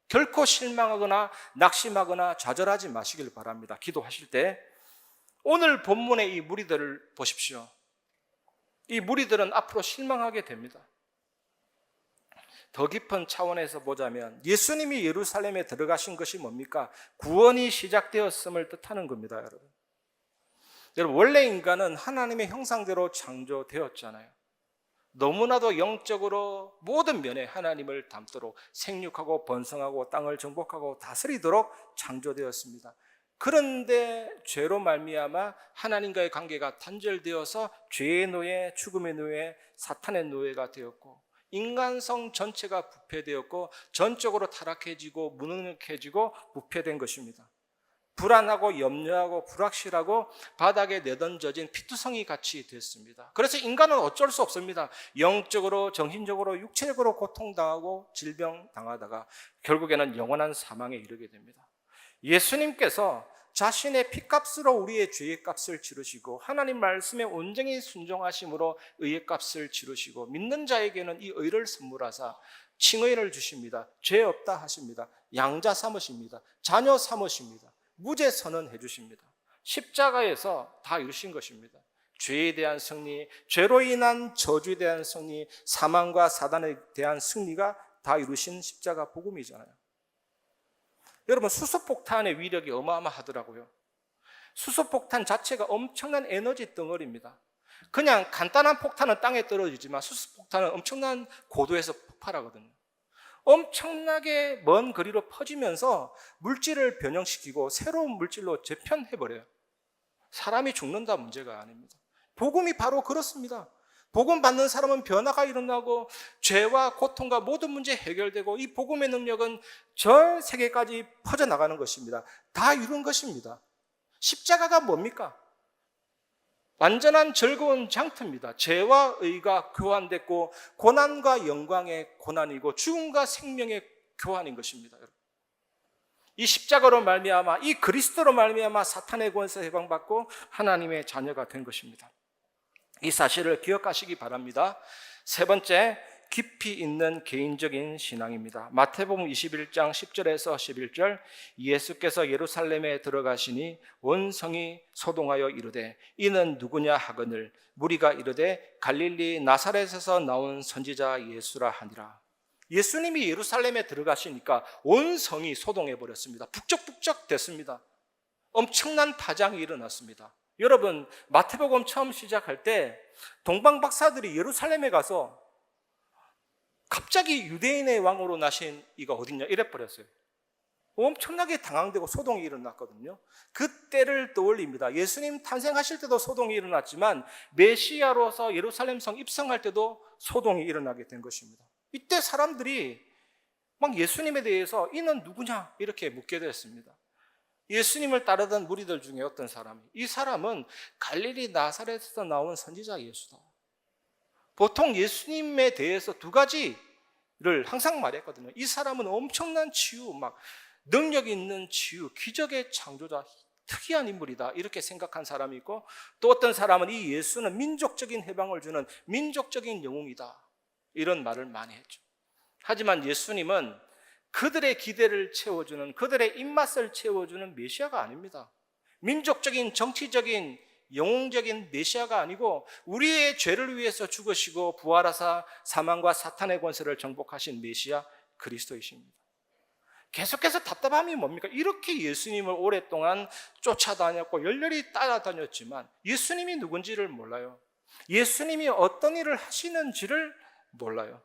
결코 실망하거나 낙심하거나 좌절하지 마시길 바랍니다. 기도하실 때 오늘 본문의 이 무리들을 보십시오. 이 무리들은 앞으로 실망하게 됩니다. 더 깊은 차원에서 보자면 예수님이 예루살렘에 들어가신 것이 뭡니까? 구원이 시작되었음을 뜻하는 겁니다, 여러분. 여러분, 원래 인간은 하나님의 형상대로 창조되었잖아요. 너무나도 영적으로 모든 면에 하나님을 닮도록 생육하고 번성하고 땅을 정복하고 다스리도록 창조되었습니다. 그런데 죄로 말미암아 하나님과의 관계가 단절되어서 죄의 노예, 죽음의 노예, 사탄의 노예가 되었고 인간성 전체가 부패되었고 전적으로 타락해지고 무능력해지고 부패된 것입니다. 불안하고 염려하고 불확실하고 바닥에 내던져진 피투성이 같이 됐습니다. 그래서 인간은 어쩔 수 없습니다. 영적으로, 정신적으로, 육체적으로 고통당하고 질병당하다가 결국에는 영원한 사망에 이르게 됩니다. 예수님께서 자신의 피값으로 우리의 죄의 값을 치르시고 하나님 말씀에 온전히 순종하심으로 의의 값을 치르시고 믿는 자에게는 이 의를 선물하사 칭의를 주십니다. 죄 없다 하십니다. 양자 삼으십니다. 자녀 삼으십니다. 무죄 선언해 주십니다. 십자가에서 다 이루신 것입니다. 죄에 대한 승리, 죄로 인한 저주에 대한 승리, 사망과 사단에 대한 승리가 다 이루신 십자가 복음이잖아요. 여러분, 수소폭탄의 위력이 어마어마하더라고요. 수소폭탄 자체가 엄청난 에너지 덩어리입니다. 그냥 간단한 폭탄은 땅에 떨어지지만 수소폭탄은 엄청난 고도에서 폭발하거든요. 엄청나게 먼 거리로 퍼지면서 물질을 변형시키고 새로운 물질로 재편해버려요. 사람이 죽는다 문제가 아닙니다. 복음이 바로 그렇습니다. 복음 받는 사람은 변화가 일어나고 죄와 고통과 모든 문제 해결되고 이 복음의 능력은 전 세계까지 퍼져나가는 것입니다. 다 이룬 것입니다. 십자가가 뭡니까? 완전한 즐거운 장터입니다. 죄와 의가 교환됐고 고난과 영광의 고난이고 죽음과 생명의 교환인 것입니다. 이 십자가로 말미암아 이 그리스도로 말미암아 사탄의 권세에서 해방받고 하나님의 자녀가 된 것입니다. 이 사실을 기억하시기 바랍니다. 세 번째, 깊이 있는 개인적인 신앙입니다. 마태복음 21장 10절에서 11절 예수께서 예루살렘에 들어가시니 온 성이 소동하여 이르되 이는 누구냐 하거늘 무리가 이르되 갈릴리 나사렛에서 나온 선지자 예수라 하니라. 예수님이 예루살렘에 들어가시니까 온 성이 소동해 버렸습니다. 북적북적 됐습니다. 엄청난 파장이 일어났습니다. 여러분, 마태복음 처음 시작할 때 동방 박사들이 예루살렘에 가서 갑자기 유대인의 왕으로 나신 이가 어딨냐 이래 버렸어요. 엄청나게 당황되고 소동이 일어났거든요. 그때를 떠올립니다. 예수님 탄생하실 때도 소동이 일어났지만 메시아로서 예루살렘 성 입성할 때도 소동이 일어나게 된 것입니다. 이때 사람들이 막 예수님에 대해서 이는 누구냐 이렇게 묻게 됐습니다. 예수님을 따르던 무리들 중에 어떤 사람이 이 사람은 갈릴리 나사렛에서 나온 선지자 예수다. 보통 예수님에 대해서 두 가지를 항상 말했거든요. 이 사람은 엄청난 치유, 막 능력 있는 치유, 기적의 창조자, 특이한 인물이다 이렇게 생각한 사람이 있고 또 어떤 사람은 이 예수는 민족적인 해방을 주는 민족적인 영웅이다 이런 말을 많이 했죠. 하지만 예수님은 그들의 기대를 채워주는 그들의 입맛을 채워주는 메시아가 아닙니다. 민족적인 정치적인 영웅적인 메시아가 아니고 우리의 죄를 위해서 죽으시고 부활하사 사망과 사탄의 권세를 정복하신 메시아 그리스도이십니다. 계속해서 답답함이 뭡니까? 이렇게 예수님을 오랫동안 쫓아다녔고 열렬히 따라다녔지만 예수님이 누군지를 몰라요. 예수님이 어떤 일을 하시는지를 몰라요.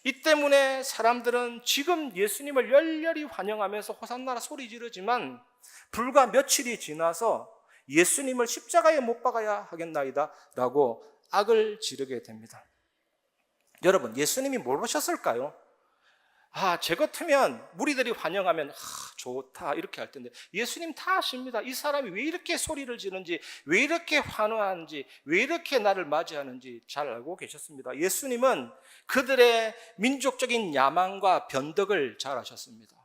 이 때문에 사람들은 지금 예수님을 열렬히 환영하면서 호산나라 소리 지르지만 불과 며칠이 지나서 예수님을 십자가에 못 박아야 하겠나이다 라고 악을 지르게 됩니다. 여러분, 예수님이 뭘 하셨을까요? 제 같으면 무리들이 환영하면 좋다 이렇게 할 텐데 예수님 다 아십니다. 이 사람이 왜 이렇게 소리를 지르는지, 왜 이렇게 환호하는지, 왜 이렇게 나를 맞이하는지 잘 알고 계셨습니다. 예수님은 그들의 민족적인 야망과 변덕을 잘 아셨습니다.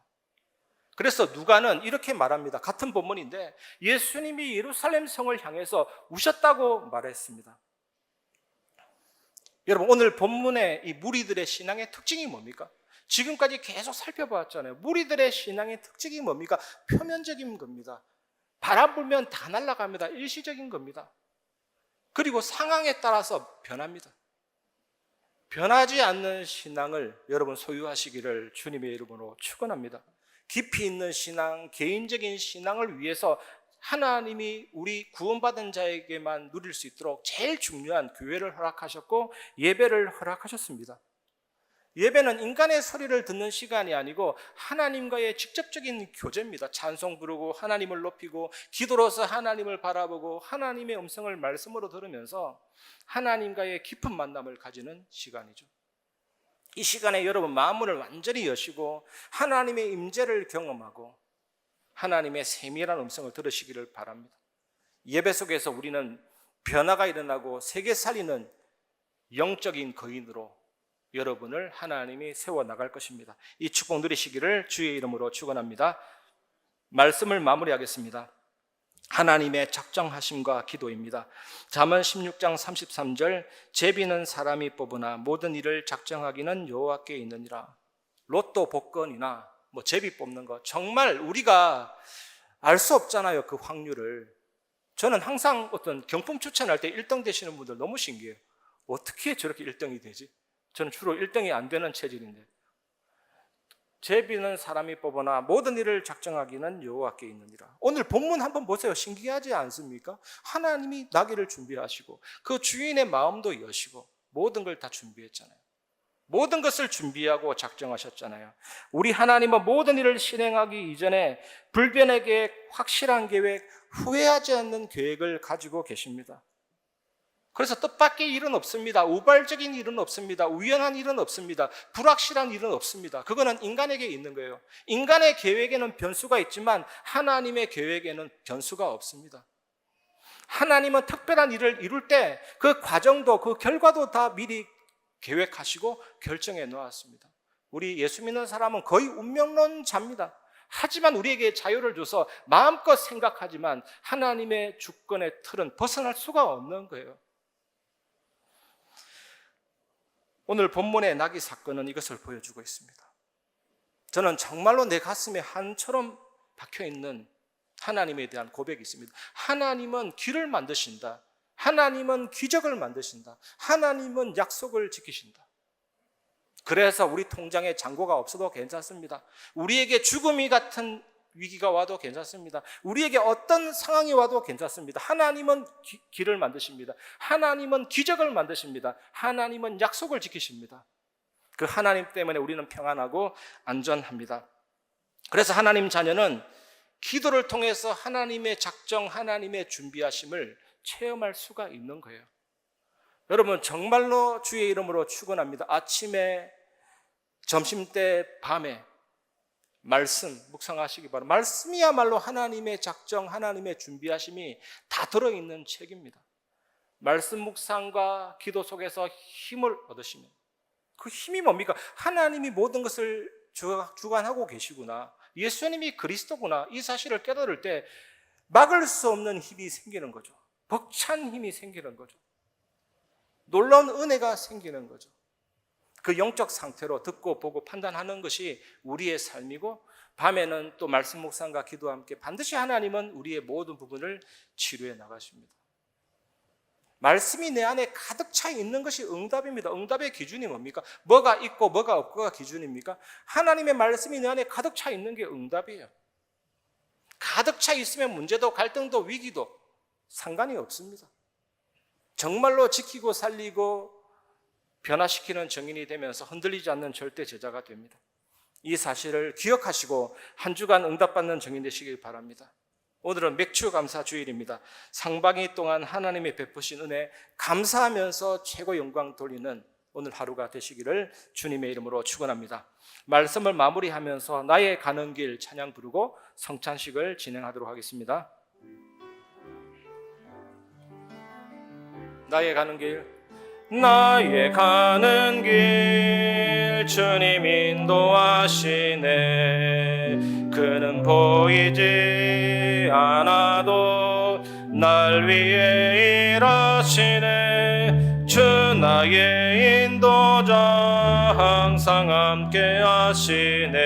그래서 누가는 이렇게 말합니다. 같은 본문인데 예수님이 예루살렘 성을 향해서 우셨다고 말했습니다. 여러분, 오늘 본문의 이 무리들의 신앙의 특징이 뭡니까? 지금까지 계속 살펴봤잖아요. 무리들의 신앙의 특징이 뭡니까? 표면적인 겁니다. 바람 불면 다 날아갑니다. 일시적인 겁니다. 그리고 상황에 따라서 변합니다. 변하지 않는 신앙을 여러분 소유하시기를 주님의 이름으로 축원합니다. 깊이 있는 신앙, 개인적인 신앙을 위해서 하나님이 우리 구원받은 자에게만 누릴 수 있도록 제일 중요한 교회를 허락하셨고 예배를 허락하셨습니다. 예배는 인간의 소리를 듣는 시간이 아니고 하나님과의 직접적인 교제입니다. 찬송 부르고 하나님을 높이고 기도로서 하나님을 바라보고 하나님의 음성을 말씀으로 들으면서 하나님과의 깊은 만남을 가지는 시간이죠. 이 시간에 여러분 마음을 완전히 여시고 하나님의 임재를 경험하고 하나님의 세밀한 음성을 들으시기를 바랍니다. 예배 속에서 우리는 변화가 일어나고 세계 살리는 영적인 거인으로 여러분을 하나님이 세워나갈 것입니다. 이 축복 누리시기를 주의 이름으로 축원합니다. 말씀을 마무리하겠습니다. 하나님의 작정하심과 기도입니다. 잠언 16장 33절 제비는 사람이 뽑으나 모든 일을 작정하기는 여호와께 있느니라. 로또 복권이나 제비 뽑는 거 정말 우리가 알 수 없잖아요. 그 확률을. 저는 항상 어떤 경품 추천할 때 1등 되시는 분들 너무 신기해요. 어떻게 저렇게 1등이 되지? 저는 주로 1등이 안 되는 체질인데 제비는 사람이 뽑으나 모든 일을 작정하기는 여호와께 있느니라. 오늘 본문 한번 보세요. 신기하지 않습니까? 하나님이 나귀를 준비하시고 그 주인의 마음도 여시고 모든 걸 다 준비했잖아요. 모든 것을 준비하고 작정하셨잖아요. 우리 하나님은 모든 일을 실행하기 이전에 불변의 계획, 확실한 계획, 후회하지 않는 계획을 가지고 계십니다. 그래서 뜻밖의 일은 없습니다. 우발적인 일은 없습니다. 우연한 일은 없습니다. 불확실한 일은 없습니다. 그거는 인간에게 있는 거예요. 인간의 계획에는 변수가 있지만 하나님의 계획에는 변수가 없습니다. 하나님은 특별한 일을 이룰 때 그 과정도 그 결과도 다 미리 계획하시고 결정해 놓았습니다. 우리 예수 믿는 사람은 거의 운명론자입니다. 하지만 우리에게 자유를 줘서 마음껏 생각하지만 하나님의 주권의 틀은 벗어날 수가 없는 거예요. 오늘 본문의 나귀 사건은 이것을 보여주고 있습니다. 저는 정말로 내 가슴에 한처럼 박혀있는 하나님에 대한 고백이 있습니다. 하나님은 길을 만드신다. 하나님은 기적을 만드신다. 하나님은 약속을 지키신다. 그래서 우리 통장에 잔고가 없어도 괜찮습니다. 우리에게 죽음이 같은 위기가 와도 괜찮습니다. 우리에게 어떤 상황이 와도 괜찮습니다. 하나님은 길을 만드십니다. 하나님은 기적을 만드십니다. 하나님은 약속을 지키십니다. 그 하나님 때문에 우리는 평안하고 안전합니다. 그래서 하나님 자녀는 기도를 통해서 하나님의 작정, 하나님의 준비하심을 체험할 수가 있는 거예요. 여러분 정말로 주의 이름으로 축원합니다. 아침에, 점심때, 밤에 말씀 묵상하시기 바랍니다. 말씀이야말로 하나님의 작정, 하나님의 준비하심이 다 들어있는 책입니다. 말씀 묵상과 기도 속에서 힘을 얻으시면 그 힘이 뭡니까? 하나님이 모든 것을 주관하고 계시구나, 예수님이 그리스도구나, 이 사실을 깨달을 때 막을 수 없는 힘이 생기는 거죠. 벅찬 힘이 생기는 거죠. 놀라운 은혜가 생기는 거죠. 그 영적 상태로 듣고 보고 판단하는 것이 우리의 삶이고, 밤에는 또 말씀 묵상과 기도와 함께 반드시 하나님은 우리의 모든 부분을 치료해 나가십니다. 말씀이 내 안에 가득 차 있는 것이 응답입니다. 응답의 기준이 뭡니까? 뭐가 있고 뭐가 없고가 기준입니까? 하나님의 말씀이 내 안에 가득 차 있는 게 응답이에요. 가득 차 있으면 문제도 갈등도 위기도 상관이 없습니다. 정말로 지키고 살리고 변화시키는 증인이 되면서 흔들리지 않는 절대 제자가 됩니다. 이 사실을 기억하시고 한 주간 응답받는 증인 되시길 바랍니다. 오늘은 맥주 감사 주일입니다. 상반기 동안 하나님이 베푸신 은혜 감사하면서 최고 영광 돌리는 오늘 하루가 되시기를 주님의 이름으로 축원합니다. 말씀을 마무리하면서 나의 가는 길 찬양 부르고 성찬식을 진행하도록 하겠습니다. 나의 가는 길, 나의 가는 길 주님 인도하시네. 그는 보이지 않아도 날 위해 일하시네. 주 나의 인도자 항상 함께 하시네.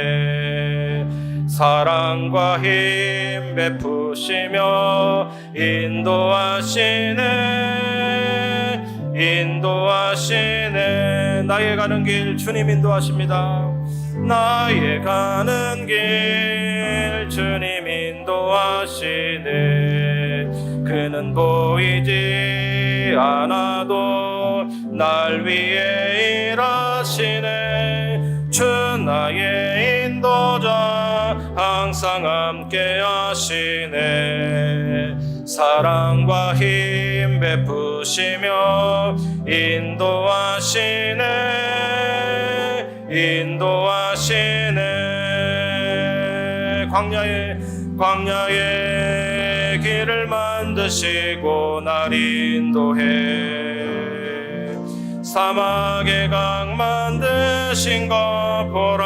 사랑과 힘 베푸시며 인도하시네. 나의 가는 길 주님 인도하십니다. 나의 가는 길 주님 인도하시네. 그는 보이지 않아도 날 위해 일하시네. 주 나의 인도자 항상 함께 하시네. 사랑과 힘 베푸시며 인도하시네. 광야의 길을 만드시고 날 인도해. 사막의 강 만드신 것 보라.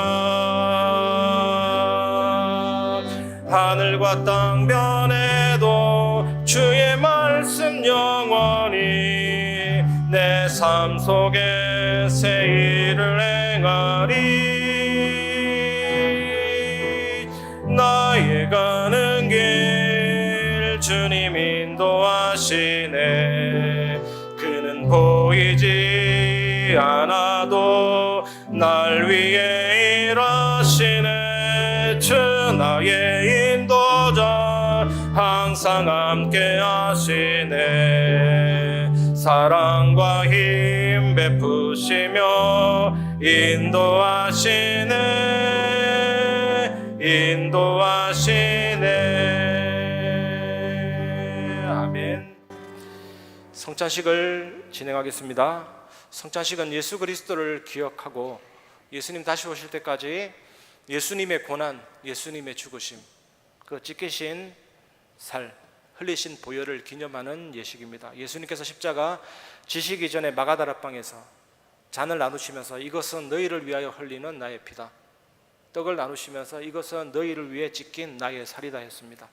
하늘과 땅 변해도 주의 말씀 영원히 내 삶 속에 새 일을 행하리. 나의 가는 길 주님 인도하시네. 그는 보이지 않아도 날 위해 일하시네. 주 나의 인도자 항상 함께 하시네. 사랑과 힘 베푸시며 인도하시네. 아멘. 성찬식을 진행하겠습니다. 성찬식은 예수 그리스도를 기억하고 예수님 다시 오실 때까지 예수님의 고난, 예수님의 죽으심, 그 찢기신 살, 흘리신 보혈을 기념하는 예식입니다. 예수님께서 십자가 지시기 전에 마가다락방에서 잔을 나누시면서 이것은 너희를 위하여 흘리는 나의 피다. 떡을 나누시면서 이것은 너희를 위해 찢긴 나의 살이다 했습니다.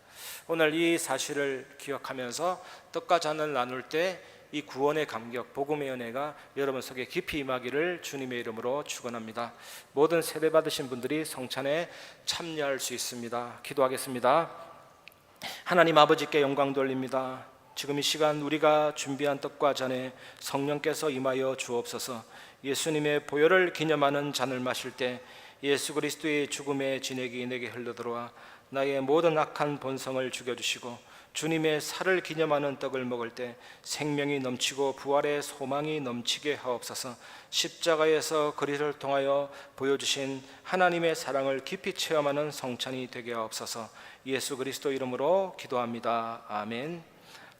오늘 이 사실을 기억하면서 떡과 잔을 나눌 때 이 구원의 감격, 복음의 은혜가 여러분 속에 깊이 임하기를 주님의 이름으로 축원합니다. 모든 세례 받으신 분들이 성찬에 참여할 수 있습니다. 기도하겠습니다. 하나님 아버지께 영광 돌립니다. 지금 이 시간 우리가 준비한 떡과 잔에 성령께서 임하여 주옵소서. 예수님의 보혈을 기념하는 잔을 마실 때 예수 그리스도의 죽음의 진액이 내게 흘러들어와 나의 모든 악한 본성을 죽여주시고 주님의 살을 기념하는 떡을 먹을 때 생명이 넘치고 부활의 소망이 넘치게 하옵소서. 십자가에서 그리스도를 통하여 보여주신 하나님의 사랑을 깊이 체험하는 성찬이 되게 하옵소서. 예수 그리스도 이름으로 기도합니다. 아멘.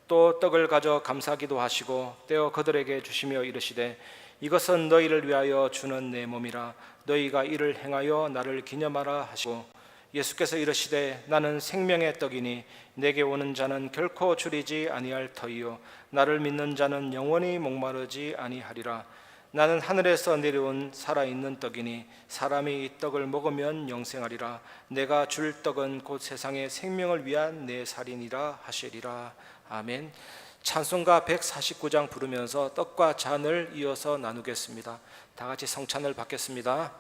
또 떡을 가져 감사기도 하시고 떼어 그들에게 주시며 이르시되 이것은 너희를 위하여 주는 내 몸이라. 너희가 이를 행하여 나를 기념하라 하시고 예수께서 이르시되 나는 생명의 떡이니 내게 오는 자는 결코 줄이지 아니할 터이요 나를 믿는 자는 영원히 목마르지 아니하리라. 나는 하늘에서 내려온 살아있는 떡이니 사람이 이 떡을 먹으면 영생하리라. 내가 줄 떡은 곧 세상의 생명을 위한 내 살이니라 하시리라. 아멘. 찬송가 149장 부르면서 떡과 잔을 이어서 나누겠습니다. 다 같이 성찬을 받겠습니다.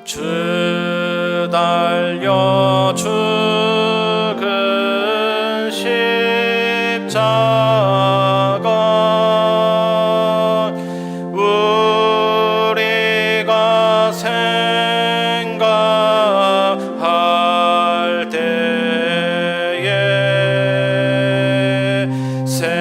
주 달려 죽은 십자가 우리가 생각할 때에 세상의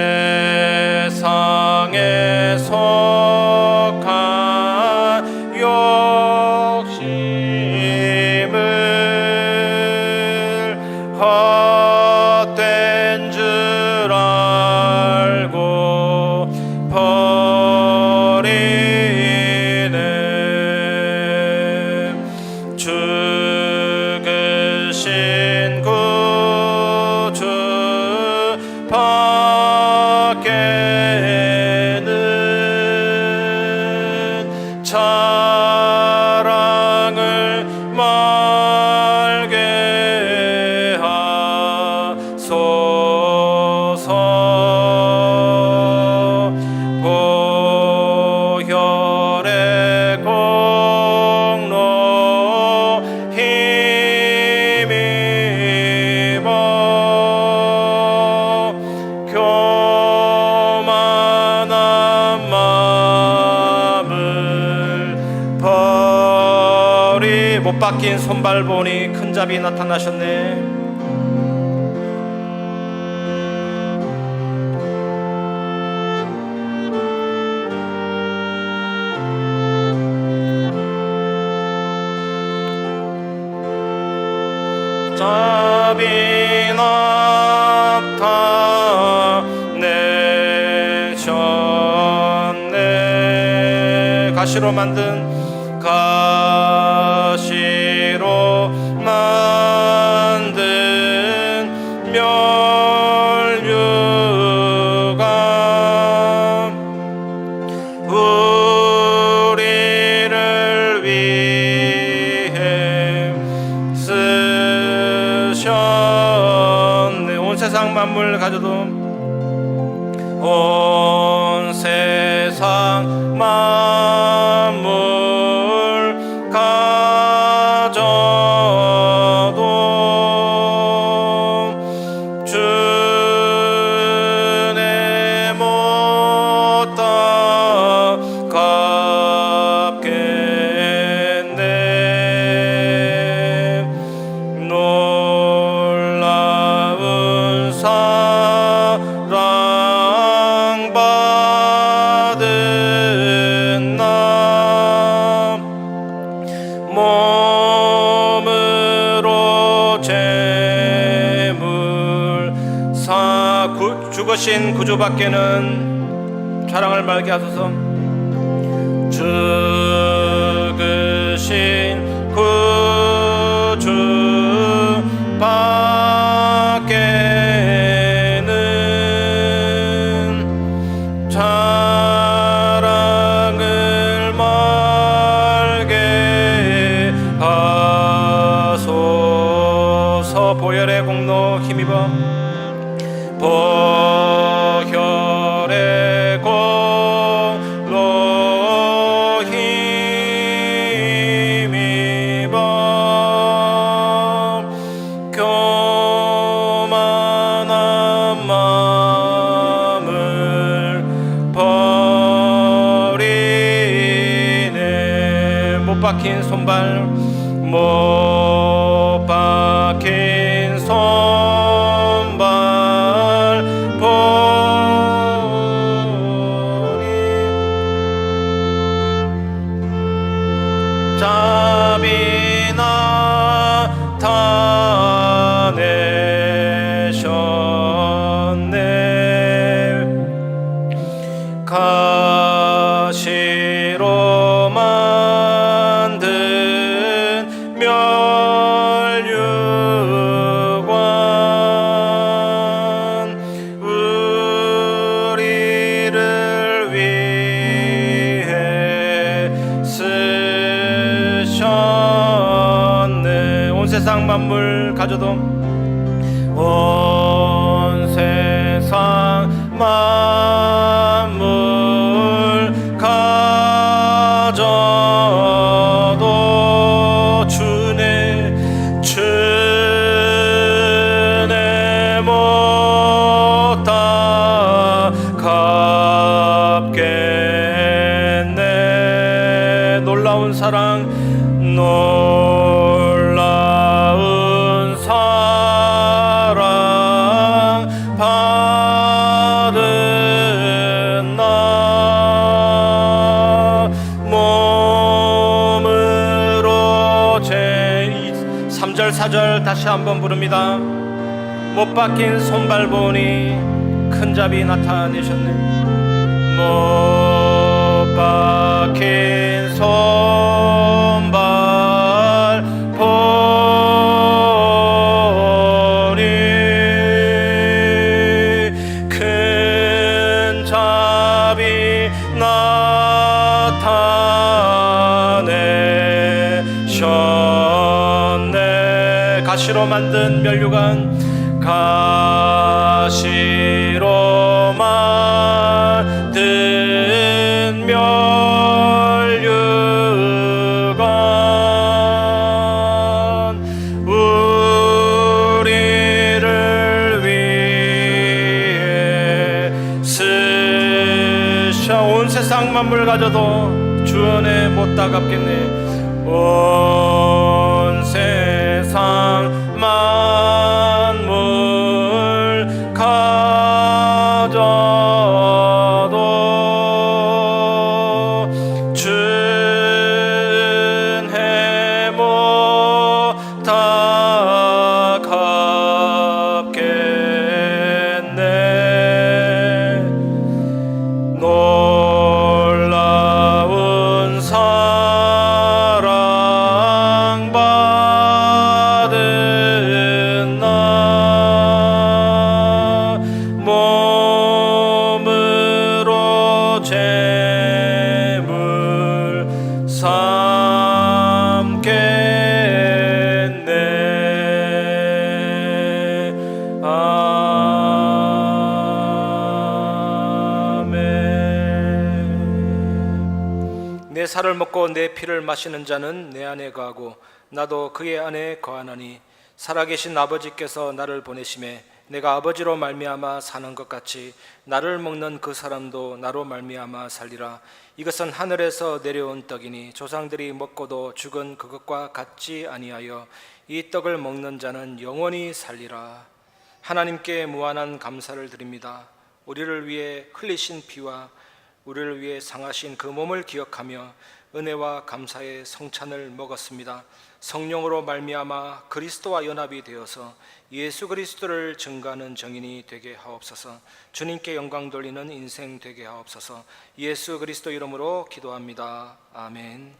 박힌 손발 보니 큰 잡이 나타나셨네. 잡이 나타내셨네. 가시로 만든 멸류관 우리를 위해 쓰셨네. 온 세상 만물 가져도 온 세상 만물 가져도 주내 못 갚겠네. 놀라운 사랑받은 나 몸으로 재물 죽으신 구주밖에는 자랑을 말게 하소서. 죽으신 구주밖에는 자랑을 말게 하소서. 보혈의 공로 힘입어 보혈의 공로 힘입어 교만한 마음을 버리네. 못 박힌 손발 못 박힌 손발 버리 잡이 나타내셨네. 가시로 만든 멸류관 우리를 위해 쓰셨네. 온 세상 만물 가져도 온 세상 만물 가져도 주내 못 갚겠네. 놀라운 사랑 놀라운 사랑 받은 나 몸으로 3절 4절 다시 한번 부릅니다. 못 박힌 손발 보니 큰 잡이 나타내셨네. 못 박힌 손발 보니 큰 잡이 나타내셨네. 가시로 만든 멸류관 가시로 만든 멸류관 우리를 위해 쓰셔. 온 세상 만물 가져도 주 안에 못 다 갚겠네. 온 세상 만물 가져도 준해 못다 갚겠네. 놀라운 사랑받은 나 몸으로 재물 삼겠네. 아멘. 내 살을 먹고 내 피를 마시는 자는 내 안에 거하고 나도 그의 안에 거하나니 살아계신 아버지께서 나를 보내심에 내가 아버지로 말미암아 사는 것 같이 나를 먹는 그 사람도 나로 말미암아 살리라. 이것은 하늘에서 내려온 떡이니 조상들이 먹고도 죽은 그것과 같지 아니하여 이 떡을 먹는 자는 영원히 살리라. 하나님께 무한한 감사를 드립니다. 우리를 위해 흘리신 피와 우리를 위해 상하신 그 몸을 기억하며 은혜와 감사의 성찬을 먹었습니다. 성령으로 말미암아 그리스도와 연합이 되어서 예수 그리스도를 증거하는 정인이 되게 하옵소서. 주님께 영광 돌리는 인생 되게 하옵소서. 예수 그리스도 이름으로 기도합니다. 아멘.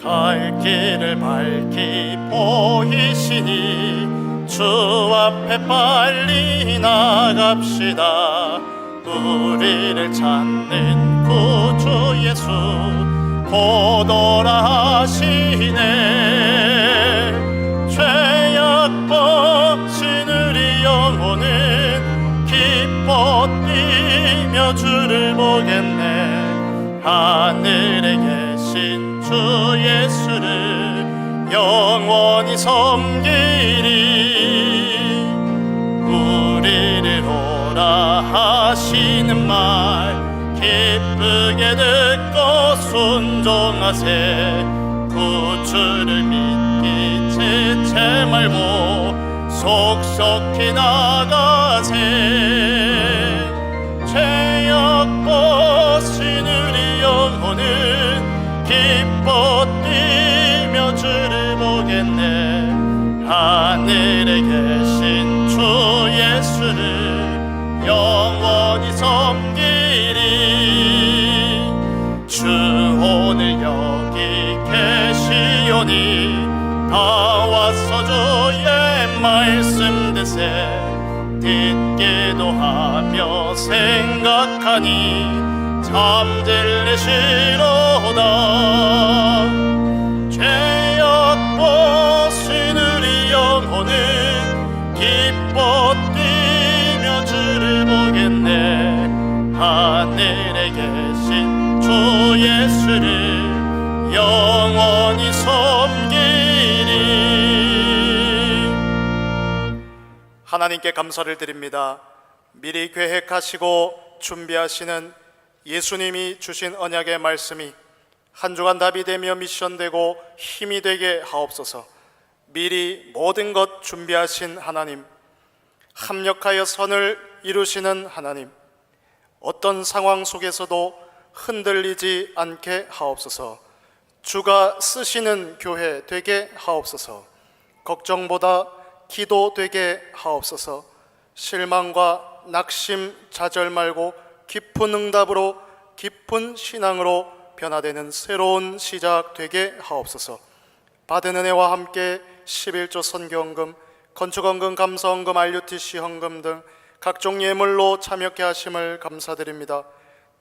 갈 길을 밝히 보이시니 주 앞에 빨리 나갑시다. 우리를 찾는 구주 예수 보도라 하시네. 죄악 벗은 우리 영혼은 기뻐 뛰며 주를 보겠네. 하늘에 계신 주 예수를 영원히 섬기리. 우리를 오라 하시는 말 기쁘게 듣고 순종하세. 구주를 믿기 지체 말고 속속히 나가세. 죄악 벗은 우리 영혼은 기뻐 뛰며 주를 보겠네. 하늘에 계신 주 예수를 영원히 섬기리. 주 오늘 여기 계시오니 다 와서 주의 말씀 듣세. 듣기도 하며 생각하니 잠들리시로다. 죄악 벗은 우리 영혼은 기뻐 뛰며 주를 보겠네. 하늘에 계신 주 예수를 영원히 섬기리. 하나님께 감사를 드립니다. 미리 계획하시고 준비하시는 예수님이 주신 언약의 말씀이 한 주간 답이 되며 미션되고 힘이 되게 하옵소서. 미리 모든 것 준비하신 하나님, 합력하여 선을 이루시는 하나님, 어떤 상황 속에서도 흔들리지 않게 하옵소서. 주가 쓰시는 교회 되게 하옵소서. 걱정보다 기도 되게 하옵소서. 실망과 낙심, 좌절 말고 깊은 응답으로, 깊은 신앙으로 변화되는 새로운 시작 되게 하옵소서. 받은 은혜와 함께 11조 선교헌금, 건축헌금, 감사헌금, RUTC 헌금 등 각종 예물로 참여케 하심을 감사드립니다.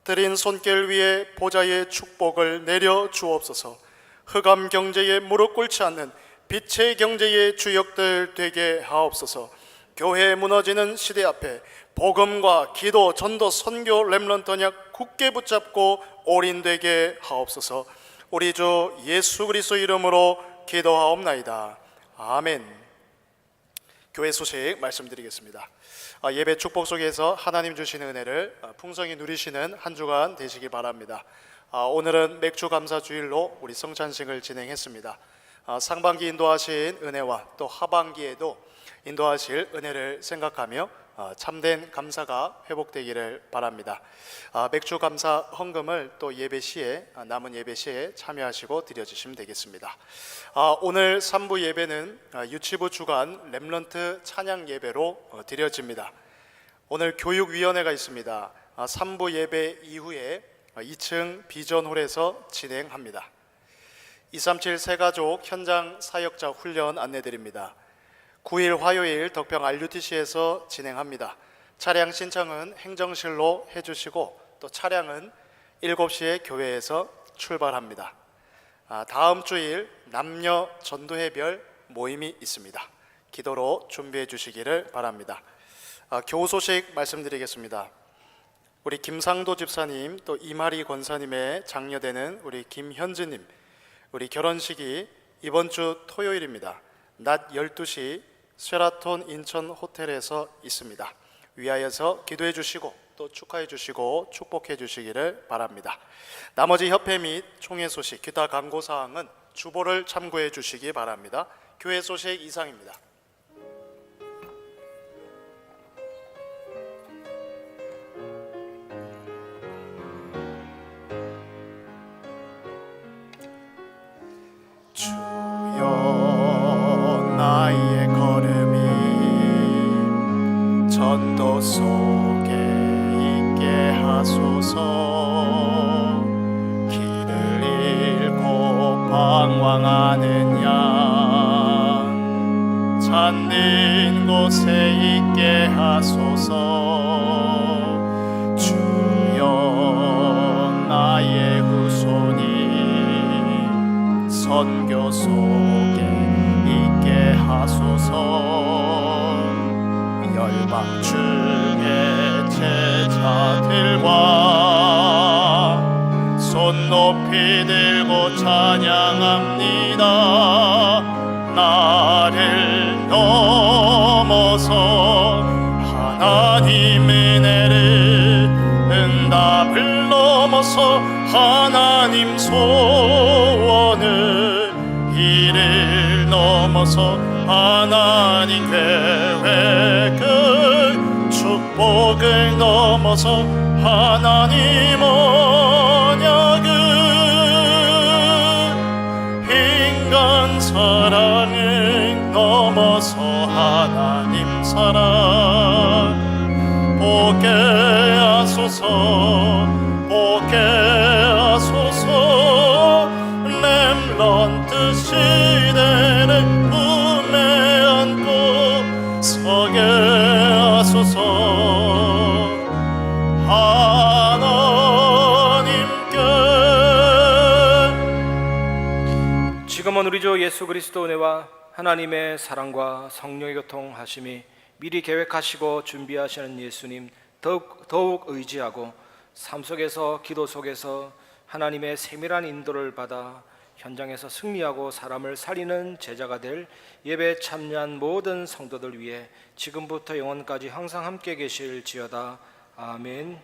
드린 손길 위에 보좌의 축복을 내려 주옵소서. 흑암 경제에 무릎 꿇지 않는 빛의 경제의 주역들 되게 하옵소서. 교회 무너지는 시대 앞에 복음과 기도, 전도, 선교, 렘넌트 언약 굳게 붙잡고 올인되게 하옵소서. 우리 주 예수 그리스도 이름으로 기도하옵나이다. 아멘. 교회 소식 말씀드리겠습니다. 예배 축복 속에서 하나님 주시는 은혜를 풍성히 누리시는 한 주간 되시기 바랍니다. 오늘은 맥주 감사 주일로 우리 성찬식을 진행했습니다. 상반기 인도하신 은혜와 또 하반기에도 인도하실 은혜를 생각하며 참된 감사가 회복되기를 바랍니다. 맥주 감사 헌금을 또 예배 시에 남은 예배 시에 참여하시고 드려주시면 되겠습니다. 오늘 3부 예배는 유치부 주간 렘넌트 찬양 예배로 드려집니다. 오늘 교육위원회가 있습니다. 3부 예배 이후에 2층 비전홀에서 진행합니다. 237 새가족 현장 사역자 훈련 안내드립니다. 9일 화요일 덕평 RUTC에서 진행합니다. 차량 신청은 행정실로 해주시고 또 차량은 7시에 교회에서 출발합니다. 다음 주일 남녀 전도회별 모임이 있습니다. 기도로 준비해 주시기를 바랍니다. 교우 소식 말씀드리겠습니다. 우리 김상도 집사님 또 이마리 권사님의 장녀되는 우리 김현주님, 우리 결혼식이 이번 주 토요일입니다. 낮 12시 쉐라톤 인천 호텔에서 있습니다. 위하여서 기도해 주시고 또 축하해 주시고 축복해 주시기를 바랍니다. 나머지 협회 및 총회 소식, 기타 광고 사항은 주보를 참고해 주시기 바랍니다. 교회 소식 이상입니다. 주여 나의 걸음이 전도 속에 있게 하소서. 길을 잃고 방황하는 양 찾는 곳에 있게 하소서. 주여 나의 후손이 선교 속에 있게 하소서. 열방 중에 제자들과 손 높이 들고 찬양합니다. 나를 넘어서 하나님 은혜를 응답을 넘어서 하나님 소원을 이를 넘어서 하나님 계획을 축복을 넘어서 하나님 언약을 인간 사랑을 넘어서 하나님 사랑 보게 하소서. 보게 하소서. 렘넌트 시대를 품에 안고 서게 하소서. 하나님께. 지금은 우리 주 예수 그리스도 은혜와 하나님의 사랑과 성령의 교통하심이 미리 계획하시고 준비하시는 예수님 더욱 의지하고 삶 속에서 기도 속에서 하나님의 세밀한 인도를 받아 현장에서 승리하고 사람을 살리는 제자가 될 예배에 참여한 모든 성도들 위해 지금부터 영원까지 항상 함께 계실지어다. 아멘.